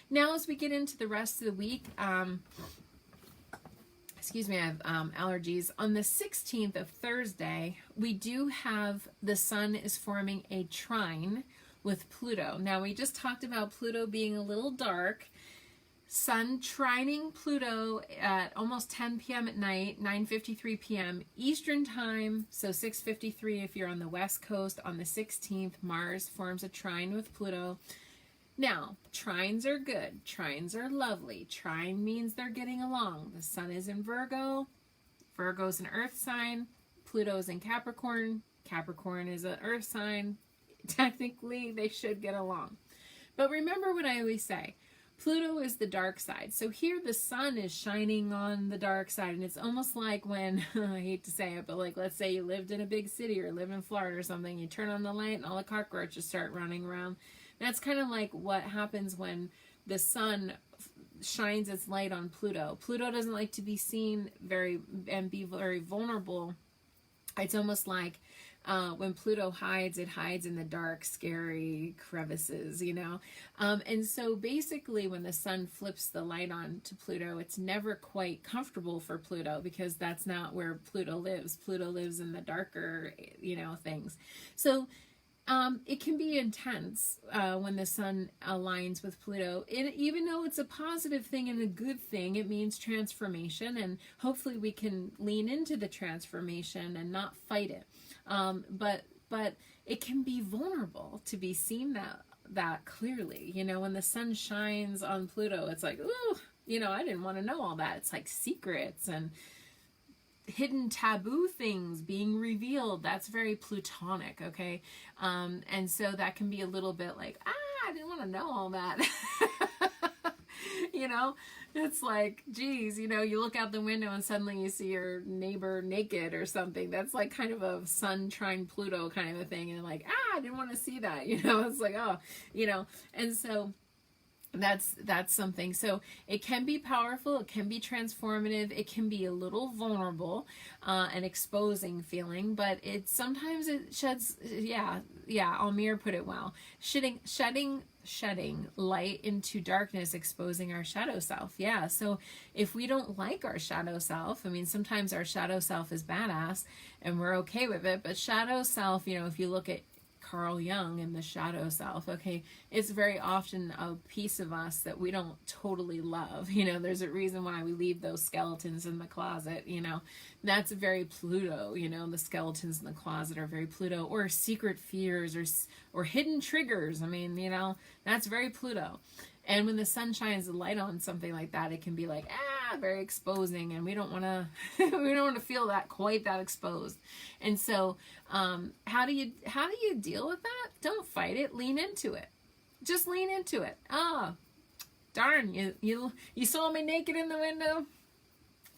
Now, as we get into the rest of the week, excuse me, I have allergies. On the 16th of Thursday, we do have the sun is forming a trine with Pluto. Now, we just talked about Pluto being a little dark. Sun trining Pluto at almost 10 p.m. at night, 9:53 p.m. Eastern time, so 6:53 if you're on the West Coast. On the 16th, Mars forms a trine with Pluto. Now, trines are good. Trines are lovely. Trine means they're getting along. The sun is in Virgo. Virgo's an earth sign. Pluto's in Capricorn. Capricorn is an earth sign. Technically, they should get along. But remember what I always say. Pluto is the dark side. So here the sun is shining on the dark side. And it's almost like when, I hate to say it, but like let's say you lived in a big city or live in Florida or something. You turn on the light and all the cockroaches start running around. That's kind of like what happens when the sun shines its light on Pluto. Pluto doesn't like to be seen and be very vulnerable. It's almost like when Pluto hides, it hides in the dark, scary crevices, you know. And so basically when the sun flips the light on to Pluto, it's never quite comfortable for Pluto because that's not where Pluto lives. Pluto lives in the darker, you know, things. So it can be intense when the sun aligns with Pluto. Even though it's a positive thing and a good thing, it means transformation, and hopefully we can lean into the transformation and not fight it. But it can be vulnerable to be seen that clearly. You know, when the sun shines on Pluto, it's like, ooh, you know, I didn't want to know all that. It's like secrets and hidden taboo things being revealed. That's very Plutonic, okay? And so that can be a little bit like, I didn't want to know all that. You know, it's like, geez, you know, you look out the window and suddenly you see your neighbor naked or something. That's like kind of a sun trine Pluto kind of a thing. And like, I didn't want to see that. You know, it's like, oh, you know, and so that's something. So it can be powerful, it can be transformative, it can be a little vulnerable, and exposing feeling, but sometimes it sheds, Almir put it well, shedding light into darkness, exposing our shadow self. Yeah, so if we don't like our shadow self, I mean, sometimes our shadow self is badass and we're okay with it, but shadow self, you know, if you look at Carl Jung and the shadow self, okay, it's very often a piece of us that we don't totally love. You know, there's a reason why we leave those skeletons in the closet, you know. That's very Pluto, you know, the skeletons in the closet are very Pluto, or secret fears or hidden triggers. I mean, you know, that's very Pluto. And when the sun shines the light on something like that, it can be like, very exposing, and we don't want to we don't want to feel that quite that exposed. And so how do you deal with that? Don't fight it, lean into it. Just lean into it. Darn, you saw me naked in the window.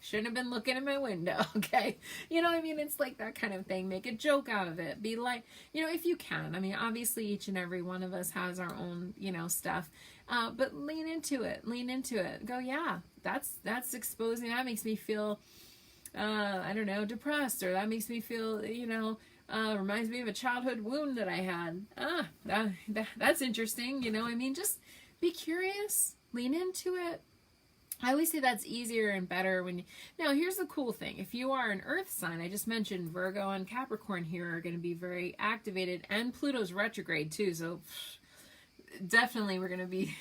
Shouldn't have been looking in my window, okay? You know what I mean? It's like that kind of thing. Make a joke out of it. Be like, you know, if you can. I mean, obviously each and every one of us has our own, you know, stuff. But lean into it. Lean into it. Go, yeah, that's exposing. That makes me feel, I don't know, depressed. Or that makes me feel, you know, reminds me of a childhood wound that I had. That's interesting. You know, I mean, just be curious. Lean into it. I always say that's easier and better when now here's the cool thing. If you are an earth sign, I just mentioned Virgo and Capricorn here are going to be very activated, and Pluto's retrograde too. So definitely we're going to be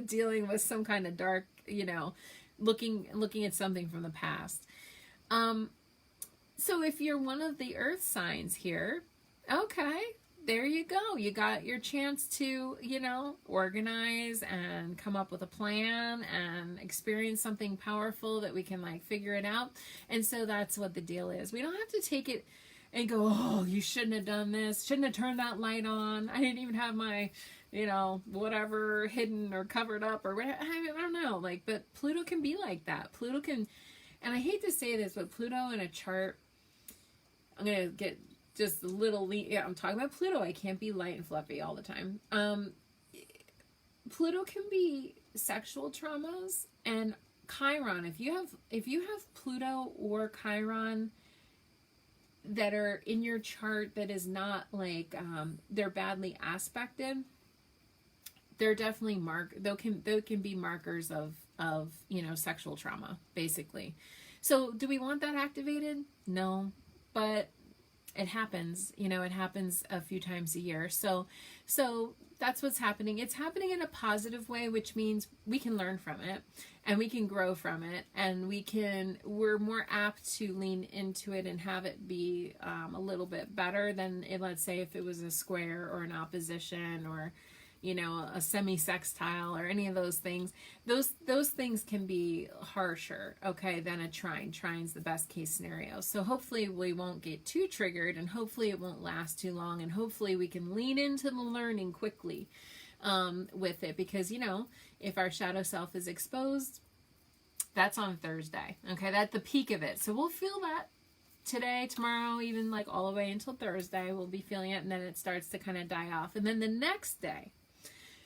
dealing with some kind of dark, you know, looking at something from the past. So if you're one of the earth signs here, okay, there you go. You got your chance to, you know, organize and come up with a plan and experience something powerful that we can like figure it out. And so that's what the deal is. We don't have to take it and go, oh, you shouldn't have done this. Shouldn't have turned that light on. I didn't even have my, you know, whatever hidden or covered up or whatever. I don't know. Like, but Pluto can be like that. Pluto can, and I hate to say this, but Pluto in a chart, I'm going to get just a little, I'm talking about Pluto. I can't be light and fluffy all the time. Pluto can be sexual traumas and Chiron. If you have Pluto or Chiron that are in your chart that is not like they're badly aspected, they're definitely they can be markers of you know, sexual trauma, basically. So do we want that activated? No, but it happens, you know, it happens a few times a year. So that's what's happening. It's happening in a positive way, which means we can learn from it and we can grow from it, and we're more apt to lean into it and have it be a little bit better than let's say if it was a square or an opposition or, you know, a semi-sextile or any of those things. Those things can be harsher, okay, than a trine. Trine's the best case scenario. So hopefully we won't get too triggered, and hopefully it won't last too long, and hopefully we can lean into the learning quickly with it, because, you know, if our shadow self is exposed, that's on Thursday, okay? That's the peak of it. So we'll feel that today, tomorrow, even like all the way until Thursday, we'll be feeling it, and then it starts to kind of die off. And then the next day,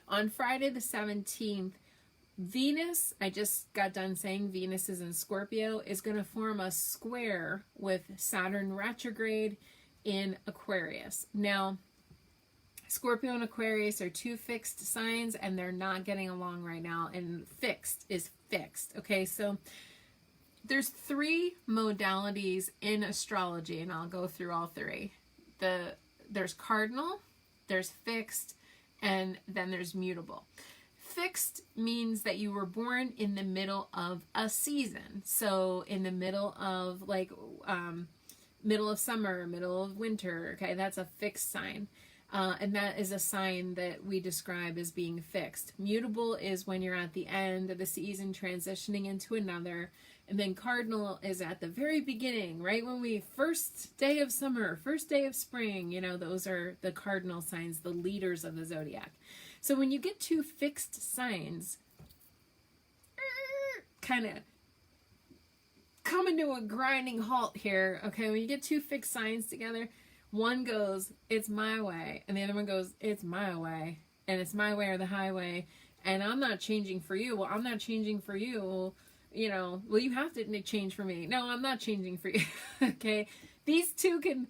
on Friday the 17th, Venus, I just got done saying Venus is in Scorpio, is going to form a square with Saturn retrograde in Aquarius. Now, Scorpio and Aquarius are two fixed signs, and they're not getting along right now, and fixed is fixed. Okay, so there's three modalities in astrology, and I'll go through all three. There's cardinal, there's fixed, and then there's mutable. Fixed means that you were born in the middle of a season. So in the middle of like middle of summer, middle of winter, okay, that's a fixed sign. And that is a sign that we describe as being fixed. Mutable is when you're at the end of the season transitioning into another. And then cardinal is at the very beginning, right when we first day of summer, first day of spring, you know, those are the cardinal signs, the leaders of the zodiac. So when you get two fixed signs, kind of coming to a grinding halt here, okay, when you get two fixed signs together, one goes, it's my way, and the other one goes, it's my way, and it's my way or the highway, and I'm not changing for you. Well, I'm not changing for you. Well, you know, well, you have to change for me. No, I'm not changing for you. Okay, these two can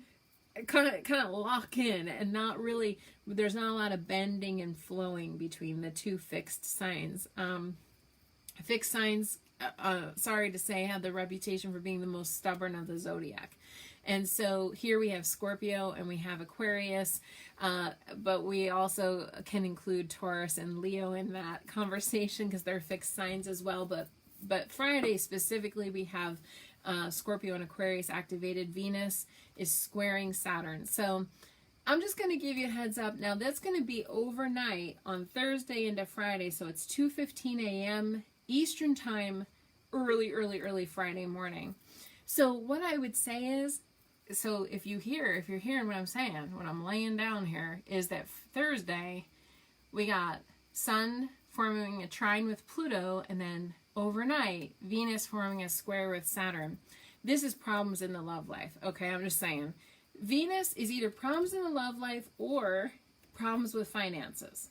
kind of lock in, and not really, there's not a lot of bending and flowing between the two fixed signs. Fixed signs, sorry to say, have the reputation for being the most stubborn of the zodiac. And so here we have Scorpio and we have Aquarius, but we also can include Taurus and Leo in that conversation because they're fixed signs as well. But Friday specifically, we have Scorpio and Aquarius activated. Venus is squaring Saturn. So I'm just going to give you a heads up. Now that's going to be overnight on Thursday into Friday. So it's 2:15 a.m. Eastern time, early Friday morning. So what I would say is, so if you're hearing what I'm saying, what I'm laying down here, is that Thursday we got Sun forming a trine with Pluto, and then overnight Venus forming a square with Saturn. This is problems in the love life. Okay, I'm just saying. Venus is either problems in the love life or problems with finances.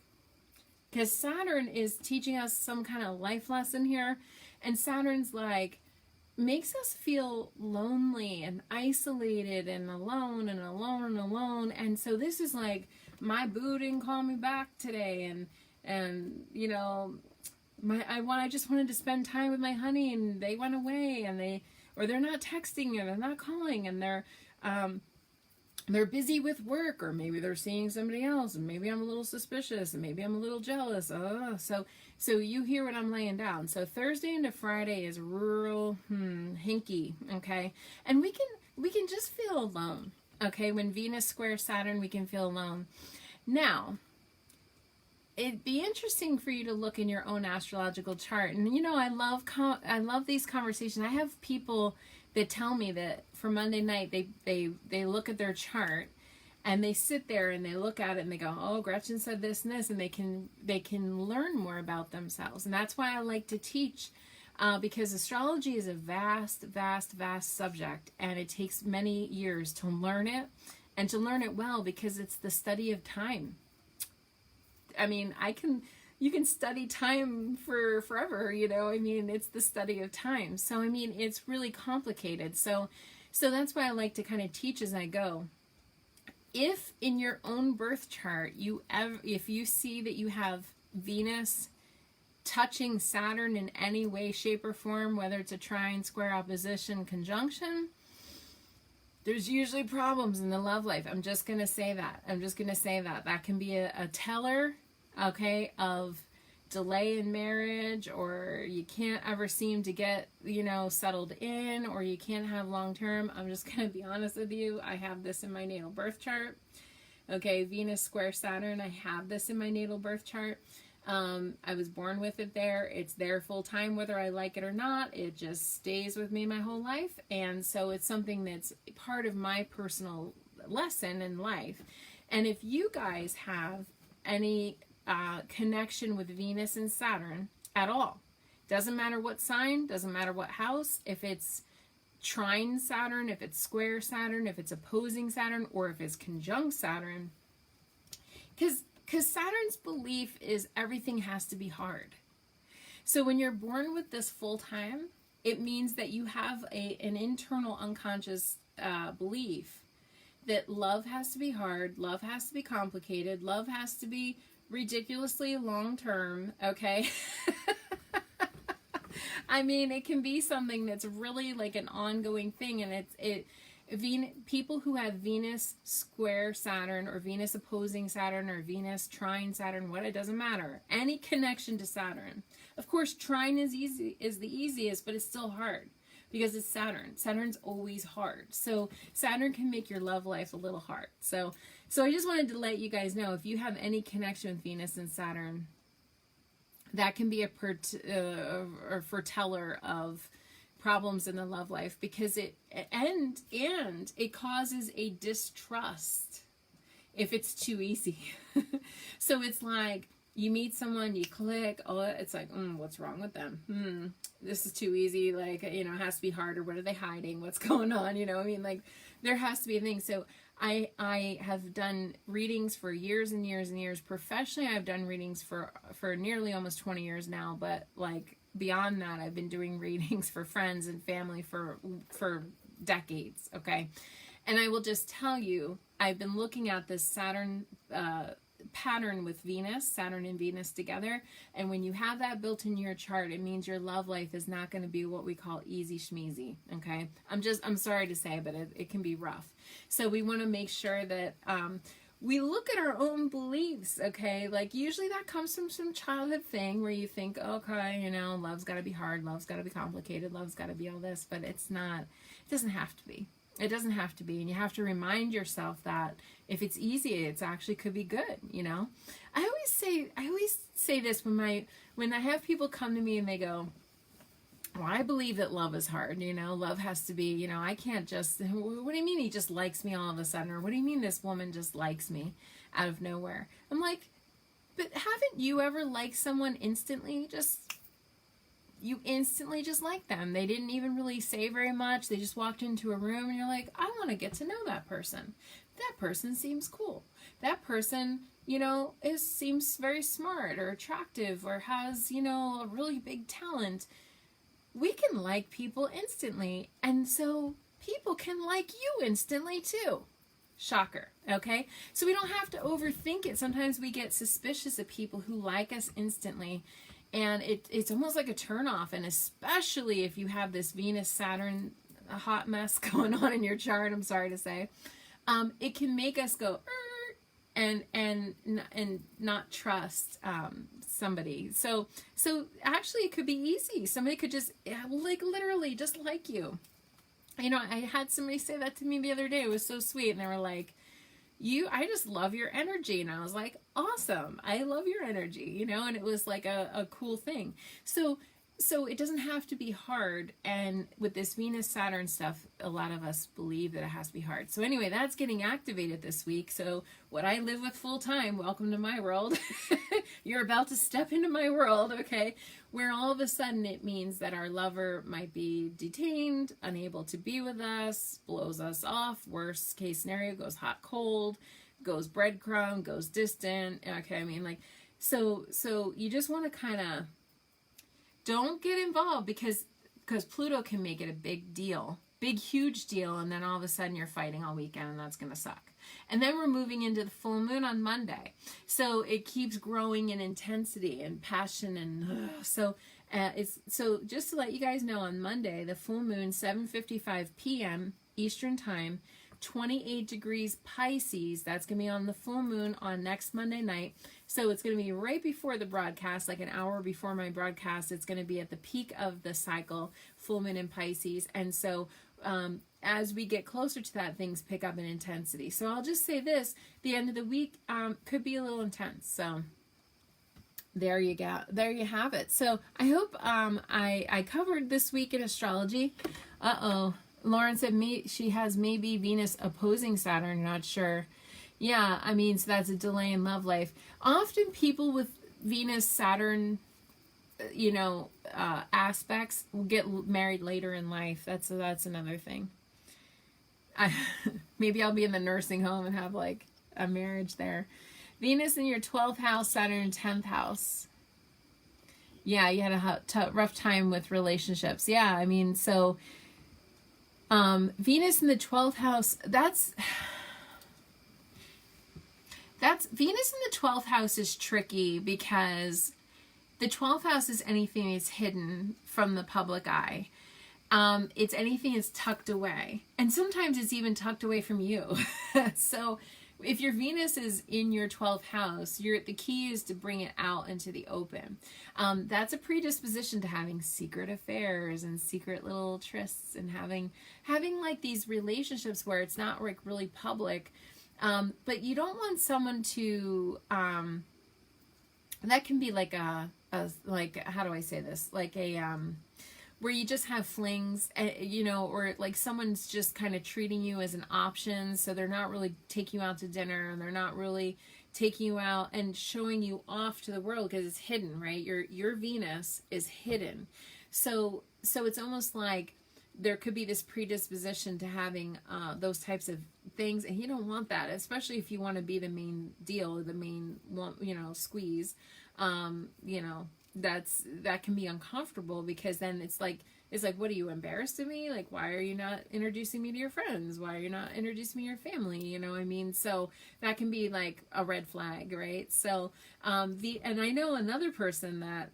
Because Saturn is teaching us some kind of life lesson here, and Saturn's like, makes us feel lonely and isolated and alone and alone and alone. And so this is like, my boo didn't call me back today, and you know, I just wanted to spend time with my honey, and they went away, and they're not texting, or they're not calling, and they're busy with work, or maybe they're seeing somebody else, and maybe I'm a little suspicious, and maybe I'm a little jealous. So you hear what I'm laying down. So Thursday into Friday is real hinky, okay? And we can just feel alone, okay? When Venus squares Saturn, we can feel alone. Now, it'd be interesting for you to look in your own astrological chart. And you know, I love these conversations. I have people that tell me that for Monday night they look at their chart, and they sit there and they look at it and they go, oh, Gretchen said this and this, and they can learn more about themselves. And that's why I like to teach, because astrology is a vast subject, and it takes many years to learn it, and to learn it well, because it's the study of time. I mean, you can study time for forever, you know, I mean, it's the study of time. So, I mean, it's really complicated. So that's why I like to kind of teach as I go. If in your own birth chart, if you see that you have Venus touching Saturn in any way, shape, or form, whether it's a trine, square, opposition, conjunction, there's usually problems in the love life. I'm just going to say that. That can be a teller, okay, of delay in marriage, or you can't ever seem to get, settled in, or you can't have long term. I'm just going to be honest with you. I have this in my natal birth chart. Okay, Venus square Saturn. I have this in my natal birth chart. I was born with it there. It's there full time, whether I like it or not. It just stays with me my whole life. And so it's something that's part of my personal lesson in life. And if you guys have any connection with Venus and Saturn at all, doesn't matter what sign, doesn't matter what house, if it's trine Saturn, if it's square Saturn, if it's opposing Saturn, or if it's conjunct Saturn, because Saturn's belief is everything has to be hard. So when you're born with this full time, it means that you have an internal unconscious belief that love has to be hard, love has to be complicated, love has to be ridiculously long term, okay? I mean, it can be something that's really like an ongoing thing, and people who have Venus square Saturn, or Venus opposing Saturn, or Venus trine Saturn, it doesn't matter. Any connection to Saturn. Of course, trine is the easiest, but it's still hard because it's Saturn. Saturn's always hard. So Saturn can make your love life a little hard. So I just wanted to let you guys know, if you have any connection with Venus and Saturn, that can be a foreteller of problems in the love life, because it causes a distrust if it's too easy. So it's like you meet someone, you click, it's like, what's wrong with them? This is too easy, like, it has to be harder. What are they hiding? What's going on? Like, there has to be a thing. So I have done readings for years and years and years. Professionally, I've done readings for nearly almost 20 years now, but like beyond that, I've been doing readings for friends and family for decades, okay? And I will just tell you, I've been looking at this Saturn pattern with Venus, Saturn and Venus together, and when you have that built in your chart, it means your love life is not going to be what we call easy schmeezy, okay? I'm sorry to say, but it can be rough. So we want to make sure that we look at our own beliefs, okay? Like, usually that comes from some childhood thing where you think, okay, love's got to be hard, love's got to be complicated, love's got to be all this, but it's not. It doesn't have to be. It doesn't have to be, and you have to remind yourself that if it's easy, it's actually could be good, I always say this when I have people come to me and they go, well, I believe that love is hard, love has to be, I can't just, what do you mean he just likes me all of a sudden? Or what do you mean this woman just likes me out of nowhere? I'm like, but haven't you ever liked someone instantly? You instantly just like them. They didn't even really say very much. They just walked into a room and you're like, I want to get to know that person. That person seems cool. That person, seems very smart or attractive or has, a really big talent. We can like people instantly, and so people can like you instantly too. Shocker, okay? So we don't have to overthink it. Sometimes we get suspicious of people who like us instantly, and it's almost like a turnoff, and especially if you have this Venus-Saturn hot mess going on in your chart, I'm sorry to say, it can make us go, and not trust somebody. So actually it could be easy. Somebody could just like literally just like you. I had somebody say that to me the other day. It was so sweet, and they were like, I just love your energy. And I was like, awesome, I love your energy, and it was like a cool thing. So it doesn't have to be hard. And with this Venus Saturn stuff, a lot of us believe that it has to be hard. So anyway, that's getting activated this week. So what I live with full time, welcome to my world. You're about to step into my world, okay? Where all of a sudden it means that our lover might be detained, unable to be with us, blows us off. Worst case scenario, goes hot, cold, goes breadcrumb, goes distant. Okay, I mean, like, so you just want to kind of don't get involved, because Pluto can make it a big deal big, huge deal, and then all of a sudden you're fighting all weekend, and that's going to suck. And then we're moving into the full moon on Monday. So it keeps growing in intensity and passion. And so just to let you guys know, on Monday, the full moon, 7:55 p.m. Eastern Time, 28 degrees Pisces. That's going to be on the full moon on next Monday night. So it's going to be right before the broadcast, like an hour before my broadcast. It's going to be at the peak of the cycle, full moon in Pisces. And so as we get closer to that, things pick up in intensity. So I'll just say this, the end of the week could be a little intense. So there you go. There you have it. So I hope I covered this week in astrology. Lauren said she has maybe Venus opposing Saturn, not sure. Yeah, I mean, so that's a delay in love life. Often people with Venus, Saturn, aspects will get married later in life. That's another thing. Maybe I'll be in the nursing home and have like a marriage there. Venus in your 12th house, Saturn in 10th house. Yeah, you had a rough time with relationships. Yeah, I mean, so Venus in the 12th house, that's Venus in the 12th house is tricky because the 12th house is anything that's hidden from the public eye. It's anything that's tucked away. And sometimes it's even tucked away from you. So if your Venus is in your 12th house, the key is to bring it out into the open. That's a predisposition to having secret affairs and secret little trysts and having like these relationships where it's not like really public. But you don't want someone to, that can be like like, how do I say this? Like where you just have flings, or like someone's just kind of treating you as an option. So they're not really taking you out to dinner, and they're not really taking you out and showing you off to the world because it's hidden, right? Your Venus is hidden. So it's almost like there could be this predisposition to having those types of things, and you don't want that, especially if you want to be the main deal, the main one, squeeze. That can be uncomfortable because then it's like, what, are you embarrassed of me? Like, why are you not introducing me to your friends? Why are you not introducing me to your family? You know what I mean? So that can be like a red flag, right? So, and I know another person that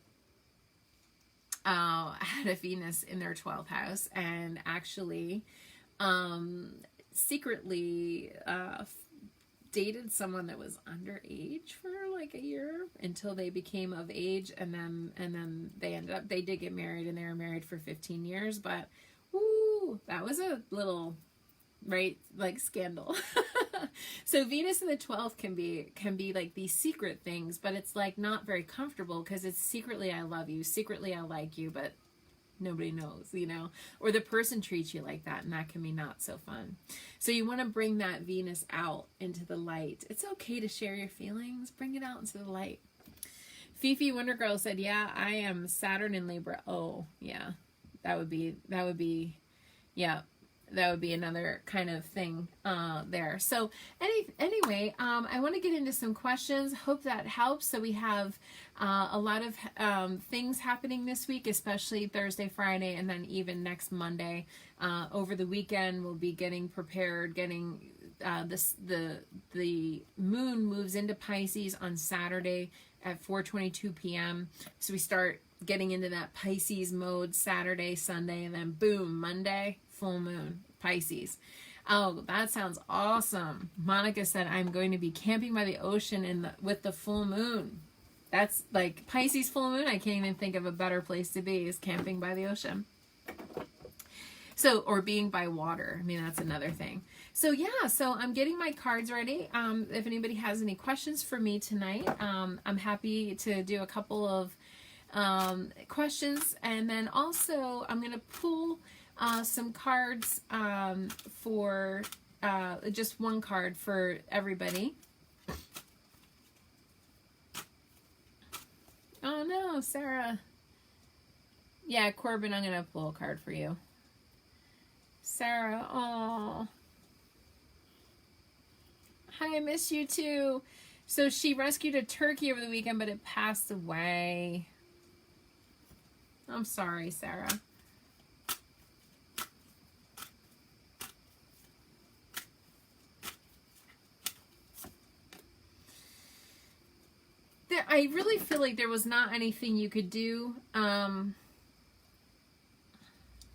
had a Venus in their 12th house and actually secretly dated someone that was underage for like a year until they became of age, and then they did get married, and they were married for 15 years, but that was a little, right, like scandal. So Venus in the 12th can be like these secret things, but it's like not very comfortable because it's secretly I love you, secretly I like you, but nobody knows, or the person treats you like that, and that can be not so fun. So you want to bring that Venus out into the light. It's okay to share your feelings. Bring it out into the light. Fifi Wonder Girl said, yeah, I am Saturn in Libra. Oh, yeah, that would be another kind of thing there. So anyway, I want to get into some questions. Hope that helps. So we have a lot of things happening this week, especially Thursday, Friday, and then even next Monday. Over the weekend, we'll be getting prepared, the moon moves into Pisces on Saturday at 4:22 p.m. So we start getting into that Pisces mode Saturday, Sunday, and then boom, Monday, full moon, Pisces. Oh, that sounds awesome. Monica said, I'm going to be camping by the ocean with the full moon. That's like Pisces full moon. I can't even think of a better place to be, is camping by the ocean. So, or being by water. I mean, that's another thing. So yeah, so I'm getting my cards ready. If anybody has any questions for me tonight, I'm happy to do a couple of questions. And then also I'm going to pull some cards for just one card for everybody. Oh no, Sarah. Yeah, Corbin, I'm going to pull a card for you. Sarah, oh. Hi, I miss you too. So she rescued a turkey over the weekend, but it passed away. I'm sorry, Sarah. I really feel like there was not anything you could do. I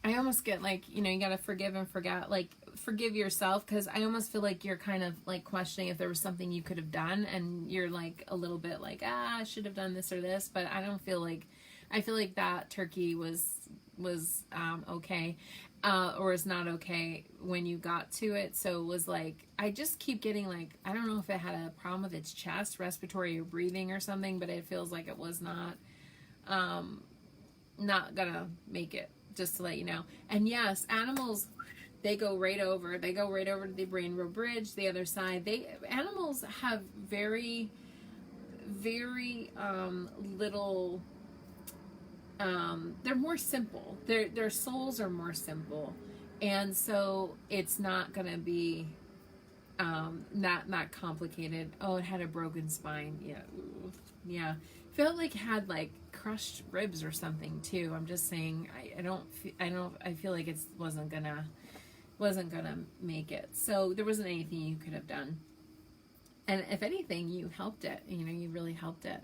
almost get like, you know, you got to forgive and forget, like forgive yourself, because I almost feel like you're kind of like questioning if there was something you could have done, and you're like a little bit like, I should have done this or this, but I don't feel like, I feel like that turkey was okay, or is not okay when you got to it. So it was like, I just keep getting like, I don't know if it had a problem with its chest, respiratory or breathing or something, but it feels like it was not gonna make it, just to let you know. And yes, animals, they go right over to the Rainbow Bridge, the other side. Animals have very, very little, they're more simple. Their souls are more simple. And so it's not going to be not complicated. Oh, it had a broken spine. Yeah. Ooh. Yeah. Felt like it had like crushed ribs or something too. I'm just saying, I feel like it wasn't gonna make it. So there wasn't anything you could have done. And if anything, you helped it. You know, you really helped it.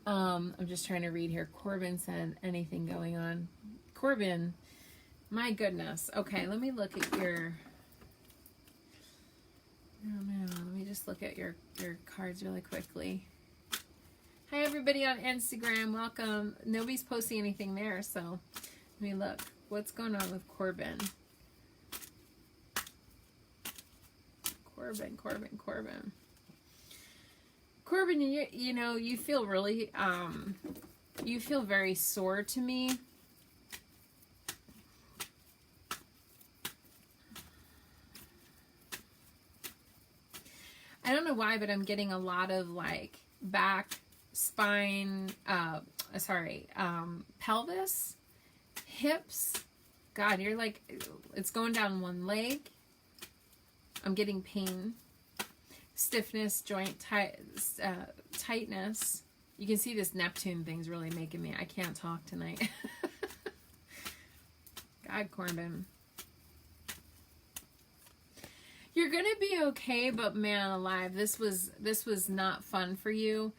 I'm just trying to read here. Corbin said, anything going on? Corbin, my goodness. Okay, let me look at your, let me just look at your cards really quickly. Hi everybody on Instagram, welcome. Nobody's posting anything there, so let me look. What's going on with Corbin? Corbin. Corbin, you know, you feel really, you feel very sore to me. I don't know why, but I'm getting a lot of like back, spine, pelvis, hips. God, you're like, it's going down one leg. I'm getting pain, stiffness, joint tightness. You can see this Neptune thing's really making me, I can't talk tonight. God, Corbin. You're gonna be okay, but man alive, this was not fun for you.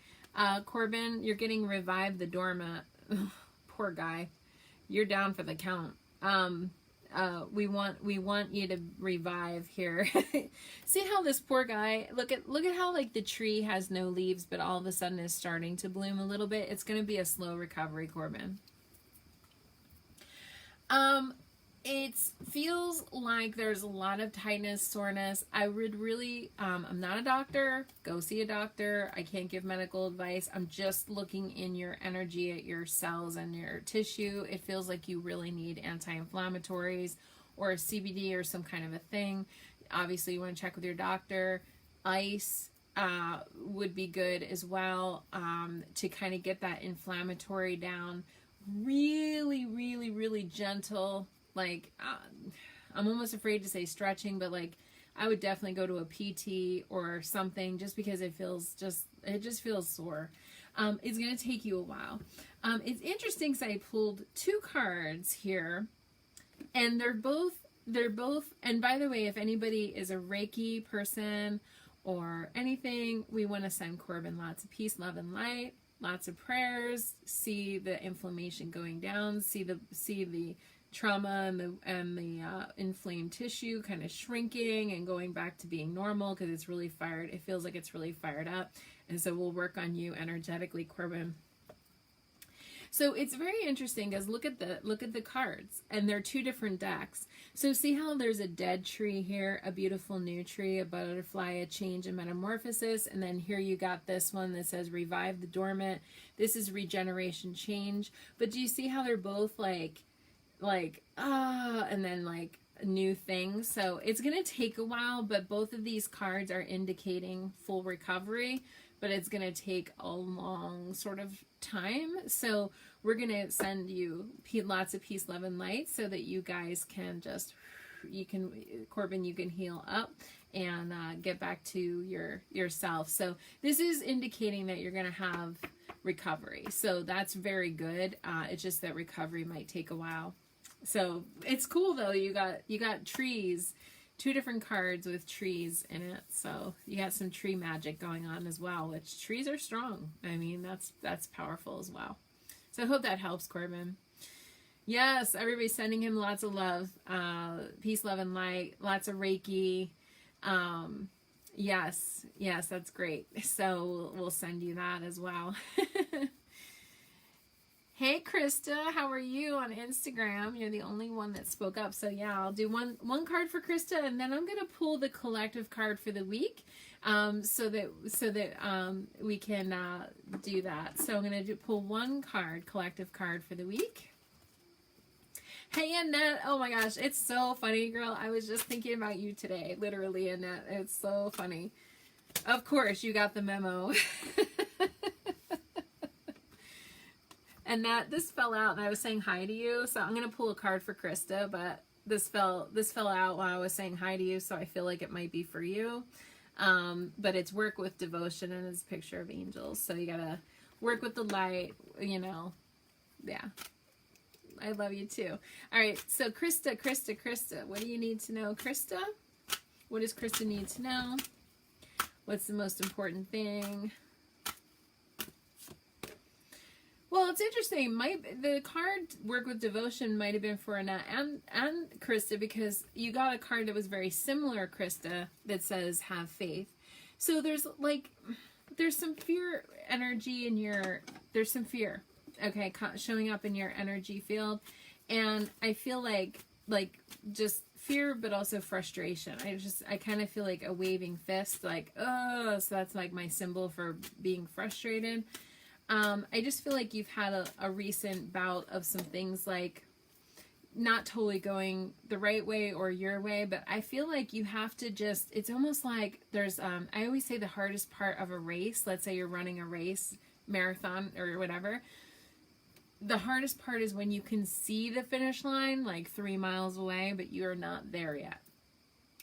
Corbin, you're getting revived the dormant. Poor guy. You're down for the count. We want you to revive here. See how this poor guy, look at how like the tree has no leaves, but all of a sudden is starting to bloom a little bit. It's going to be a slow recovery, Corbin. It feels like there's a lot of tightness, soreness. I would really, I'm not a doctor. Go see a doctor. I can't give medical advice. I'm just looking in your energy at your cells and your tissue. It feels like you really need anti-inflammatories or a CBD or some kind of a thing. Obviously, you want to check with your doctor. Ice would be good as well, to kind of get that inflammatory down. Really, really, really gentle. Like, I'm almost afraid to say stretching, but like, I would definitely go to a PT or something, just because it just feels sore. It's going to take you a while. It's interesting because I pulled two cards here, and they're both, and by the way, if anybody is a Reiki person or anything, we want to send Corbin lots of peace, love, and light, lots of prayers, see the inflammation going down, see the trauma and the inflamed tissue kind of shrinking and going back to being normal, because it's really fired. It feels like it's really fired up. And so we'll work on you energetically, Corbin. So it's very interesting, because look at the cards, and they're two different decks. So see how there's a dead tree here, a beautiful new tree, a butterfly, a change, and metamorphosis, and then here you got this one that says revive the dormant. This is regeneration, change. But do you see how they're both like and then like new things? So it's gonna take a while, but both of these cards are indicating full recovery, but it's gonna take a long sort of time. So we're gonna send you lots of peace, love, and light, so that you guys can Corbin, you can heal up and get back to yourself. So this is indicating that you're gonna have recovery, so that's very good. It's just that recovery might take a while. So it's cool though. You got trees, two different cards with trees in it. So you got some tree magic going on as well, which trees are strong. I mean, that's powerful as well. So I hope that helps, Corbin. Yes, everybody's sending him lots of love. Peace, love, and light. Lots of Reiki. Yes, that's great. So we'll send you that as well. Hey, Krista, how are you on Instagram? You're the only one that spoke up. So yeah, I'll do one card for Krista, and then I'm going to pull the collective card for the week, so that we can do that. So I'm going to pull one collective card for the week. Hey, Annette. Oh my gosh, it's so funny, girl. I was just thinking about you today. Literally, Annette. It's so funny. Of course, you got the memo. Annette, this fell out, and I was saying hi to you. So I'm going to pull a card for Krista, but this fell out while I was saying hi to you, so I feel like it might be for you. But it's work with devotion, and it's a picture of angels. So you got to work with the light, you know. Yeah. I love you too. All right, so Krista, what do you need to know, Krista? What does Krista need to know? What's the most important thing? Well, it's interesting. The card work with devotion might have been for Annette and Krista, because you got a card that was very similar, Krista, that says have faith. So there's some fear energy in there's some fear. Okay, showing up in your energy field, and I feel like just fear, but also frustration. I kind of feel like a waving fist, like, oh, so that's like my symbol for being frustrated. I just feel like you've had a recent bout of some things like not totally going the right way or your way, but I feel like you have to it's almost like there's, I always say the hardest part of a race, let's say you're running a race, marathon or whatever, the hardest part is when you can see the finish line like 3 miles away, but you're not there yet.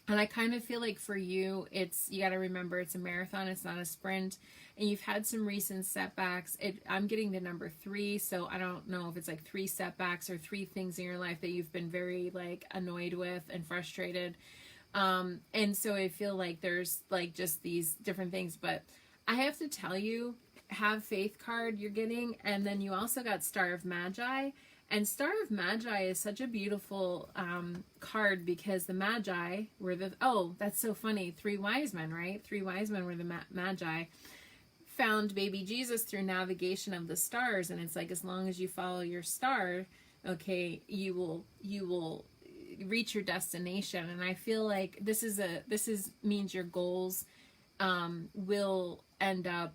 And I kind of feel like for you, you got to remember it's a marathon, it's not a sprint. And you've had some recent setbacks. I'm getting the number 3, so I don't know if it's like 3 setbacks or 3 things in your life that you've been very like annoyed with and frustrated. And so I feel like there's like just these different things. But I have to tell you, have faith card you're getting, and then you also got Star of Magi, and Star of Magi is such a beautiful card, because the Magi were that's so funny, 3 wise men, right? 3 wise men were the Magi, found baby Jesus through navigation of the stars, and it's like, as long as you follow your star, okay, you will reach your destination. And I feel like this means your goals will end up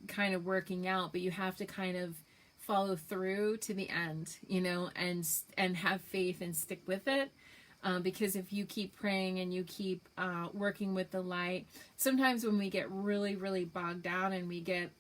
kind of working out, but you have to kind of follow through to the end, you know, and have faith and stick with it, because if you keep praying and you keep working with the light, sometimes when we get really, really bogged down and we get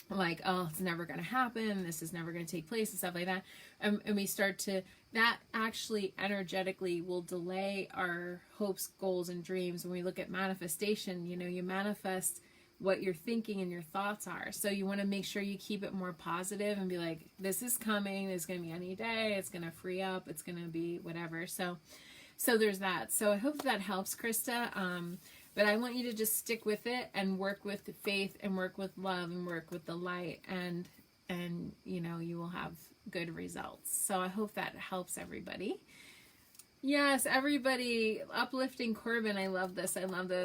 like, oh, it's never going to happen, this is never going to take place and stuff like that, and we start to, that actually energetically will delay our hopes, goals, and dreams. When we look at manifestation, you know, you manifest what you're thinking and your thoughts are. So you want to make sure you keep it more positive and be like, this is coming, it's going to be any day, it's going to free up, it's going to be whatever. So there's that. So I hope that helps, Krista. But I want you to just stick with it and work with faith and work with love and work with the light, and you know, you will have good results. So I hope that helps everybody. Yes, everybody, uplifting Corbin. I love this.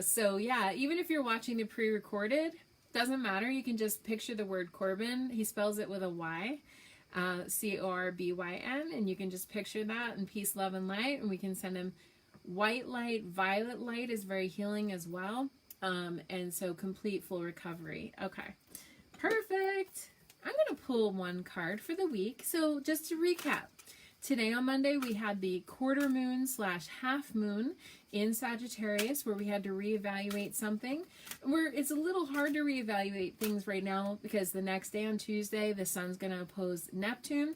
So yeah, even if you're watching the pre-recorded, doesn't matter. You can just picture the word Corbin. He spells it with a Y, Corbyn, and you can just picture that, and peace, love, and light. And we can send him white light. Violet light is very healing as well. And so complete full recovery. Okay, perfect. I'm going to pull one card for the week. So just to recap, today on Monday, we had the quarter moon / half moon in Sagittarius, where we had to reevaluate something. It's a little hard to reevaluate things right now, because the next day on Tuesday, the sun's going to oppose Neptune.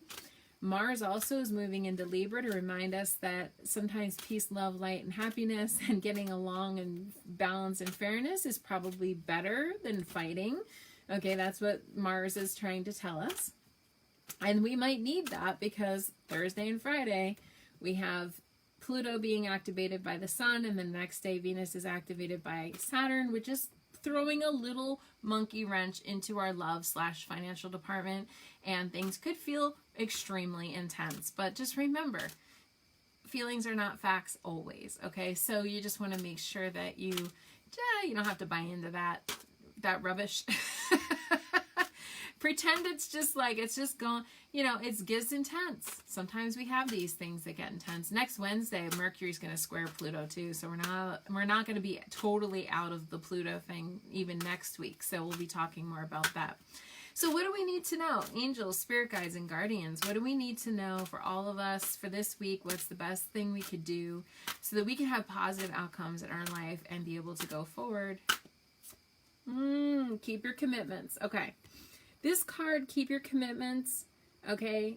Mars also is moving into Libra to remind us that sometimes peace, love, light, and happiness and getting along and balance and fairness is probably better than fighting. Okay, that's what Mars is trying to tell us. And we might need that, because Thursday and Friday we have Pluto being activated by the sun, and the next day Venus is activated by Saturn, which is throwing a little monkey wrench into our love/financial department, and things could feel extremely intense. But just remember, feelings are not facts always, okay? So you just want to make sure that you don't have to buy into that rubbish. Pretend it's just going, it gets intense. Sometimes we have these things that get intense. Next Wednesday, Mercury's going to square Pluto too. So we're not going to be totally out of the Pluto thing even next week. So we'll be talking more about that. So what do we need to know? Angels, spirit guides, and guardians. What do we need to know for all of us for this week? What's the best thing we could do so that we can have positive outcomes in our life and be able to go forward? Keep your commitments. Okay. This card, keep your commitments, okay,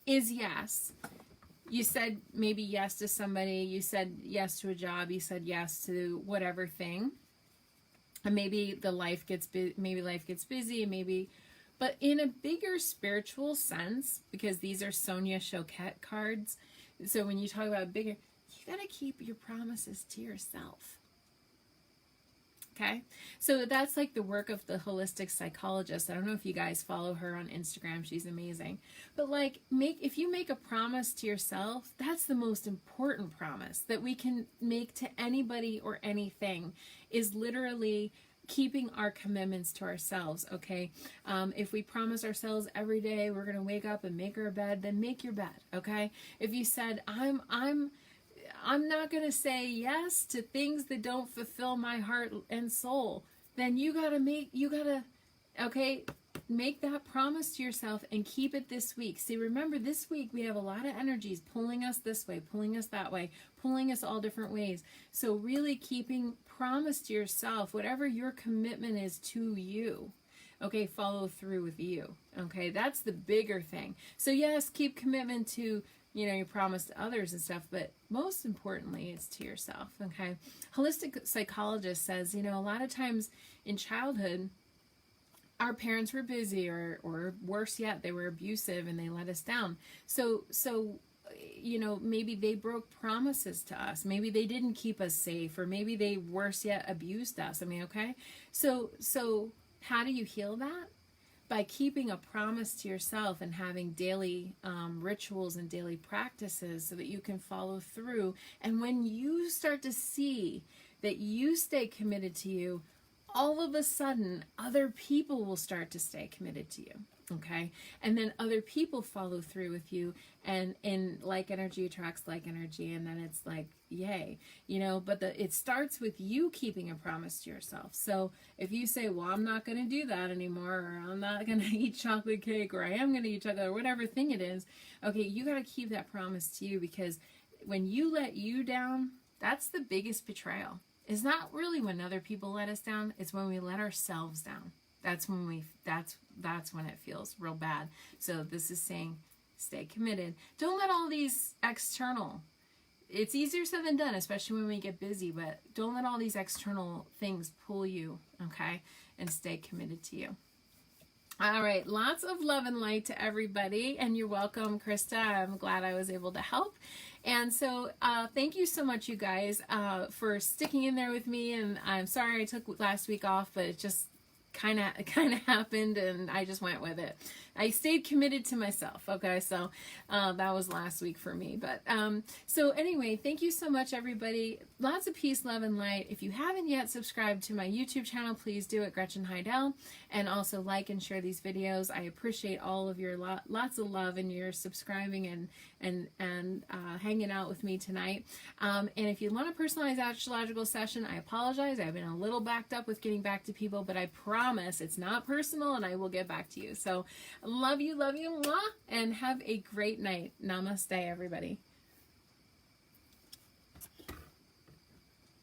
is yes. You said maybe yes to somebody. You said yes to a job. You said yes to whatever thing. And maybe life gets busy, maybe, but in a bigger spiritual sense, because these are Sonia Choquette cards. So when you talk about bigger, you got to keep your promises to yourself. Okay, so that's like the work of the holistic psychologist. I don't know if you guys follow her on Instagram. She's amazing. But like, if you make a promise to yourself, that's the most important promise that we can make to anybody or anything, is literally keeping our commitments to ourselves. Okay, if we promise ourselves every day we're gonna wake up and make our bed, then make your bed. Okay, if you said I'm not going to say yes to things that don't fulfill my heart and soul, then you got to make that promise to yourself and keep it this week. See, remember, this week we have a lot of energies pulling us this way, pulling us that way, pulling us all different ways. So really keeping promise to yourself, whatever your commitment is to you, okay, follow through with you. Okay, that's the bigger thing. So yes, keep commitment to your promise to others and stuff, but most importantly, it's to yourself, okay? Holistic psychologist says, a lot of times in childhood, our parents were busy, or worse yet, they were abusive and they let us down. So maybe they broke promises to us. Maybe they didn't keep us safe, or maybe they, worse yet, abused us. Okay? So how do you heal that? By keeping a promise to yourself and having daily rituals and daily practices so that you can follow through. And when you start to see that you stay committed to you, all of a sudden other people will start to stay committed to you. Okay, and then other people follow through with you, and like energy attracts like energy, and then it's like, yay, but it starts with you keeping a promise to yourself. So if you say, well, I'm not going to do that anymore, or I'm not going to eat chocolate cake, or I am going to eat chocolate, or whatever thing it is, okay, you got to keep that promise to you, because when you let you down, that's the biggest betrayal. It's not really when other people let us down, it's when we let ourselves down. That's when that's when it feels real bad. So this is saying, stay committed. Don't let all these external, it's easier said than done, especially when we get busy, but don't let all these external things pull you, okay? And stay committed to you. All right, lots of love and light to everybody, and you're welcome, Krista. I'm glad I was able to help. And so thank you so much, you guys, for sticking in there with me. And I'm sorry I took last week off, but it just kind of happened, and I just went with it. I stayed committed to myself. Okay, so that was last week for me. But so anyway, thank you so much, everybody. Lots of peace, love, and light. If you haven't yet subscribed to my YouTube channel, please do it, Gretchen Hidell, and also like and share these videos. I appreciate all of your lots of love and your subscribing and hanging out with me tonight. And if you want a personalized astrological session, I apologize. I've been a little backed up with getting back to people, but I promise it's not personal, and I will get back to you. So love you, mwah, and have a great night. Namaste, everybody.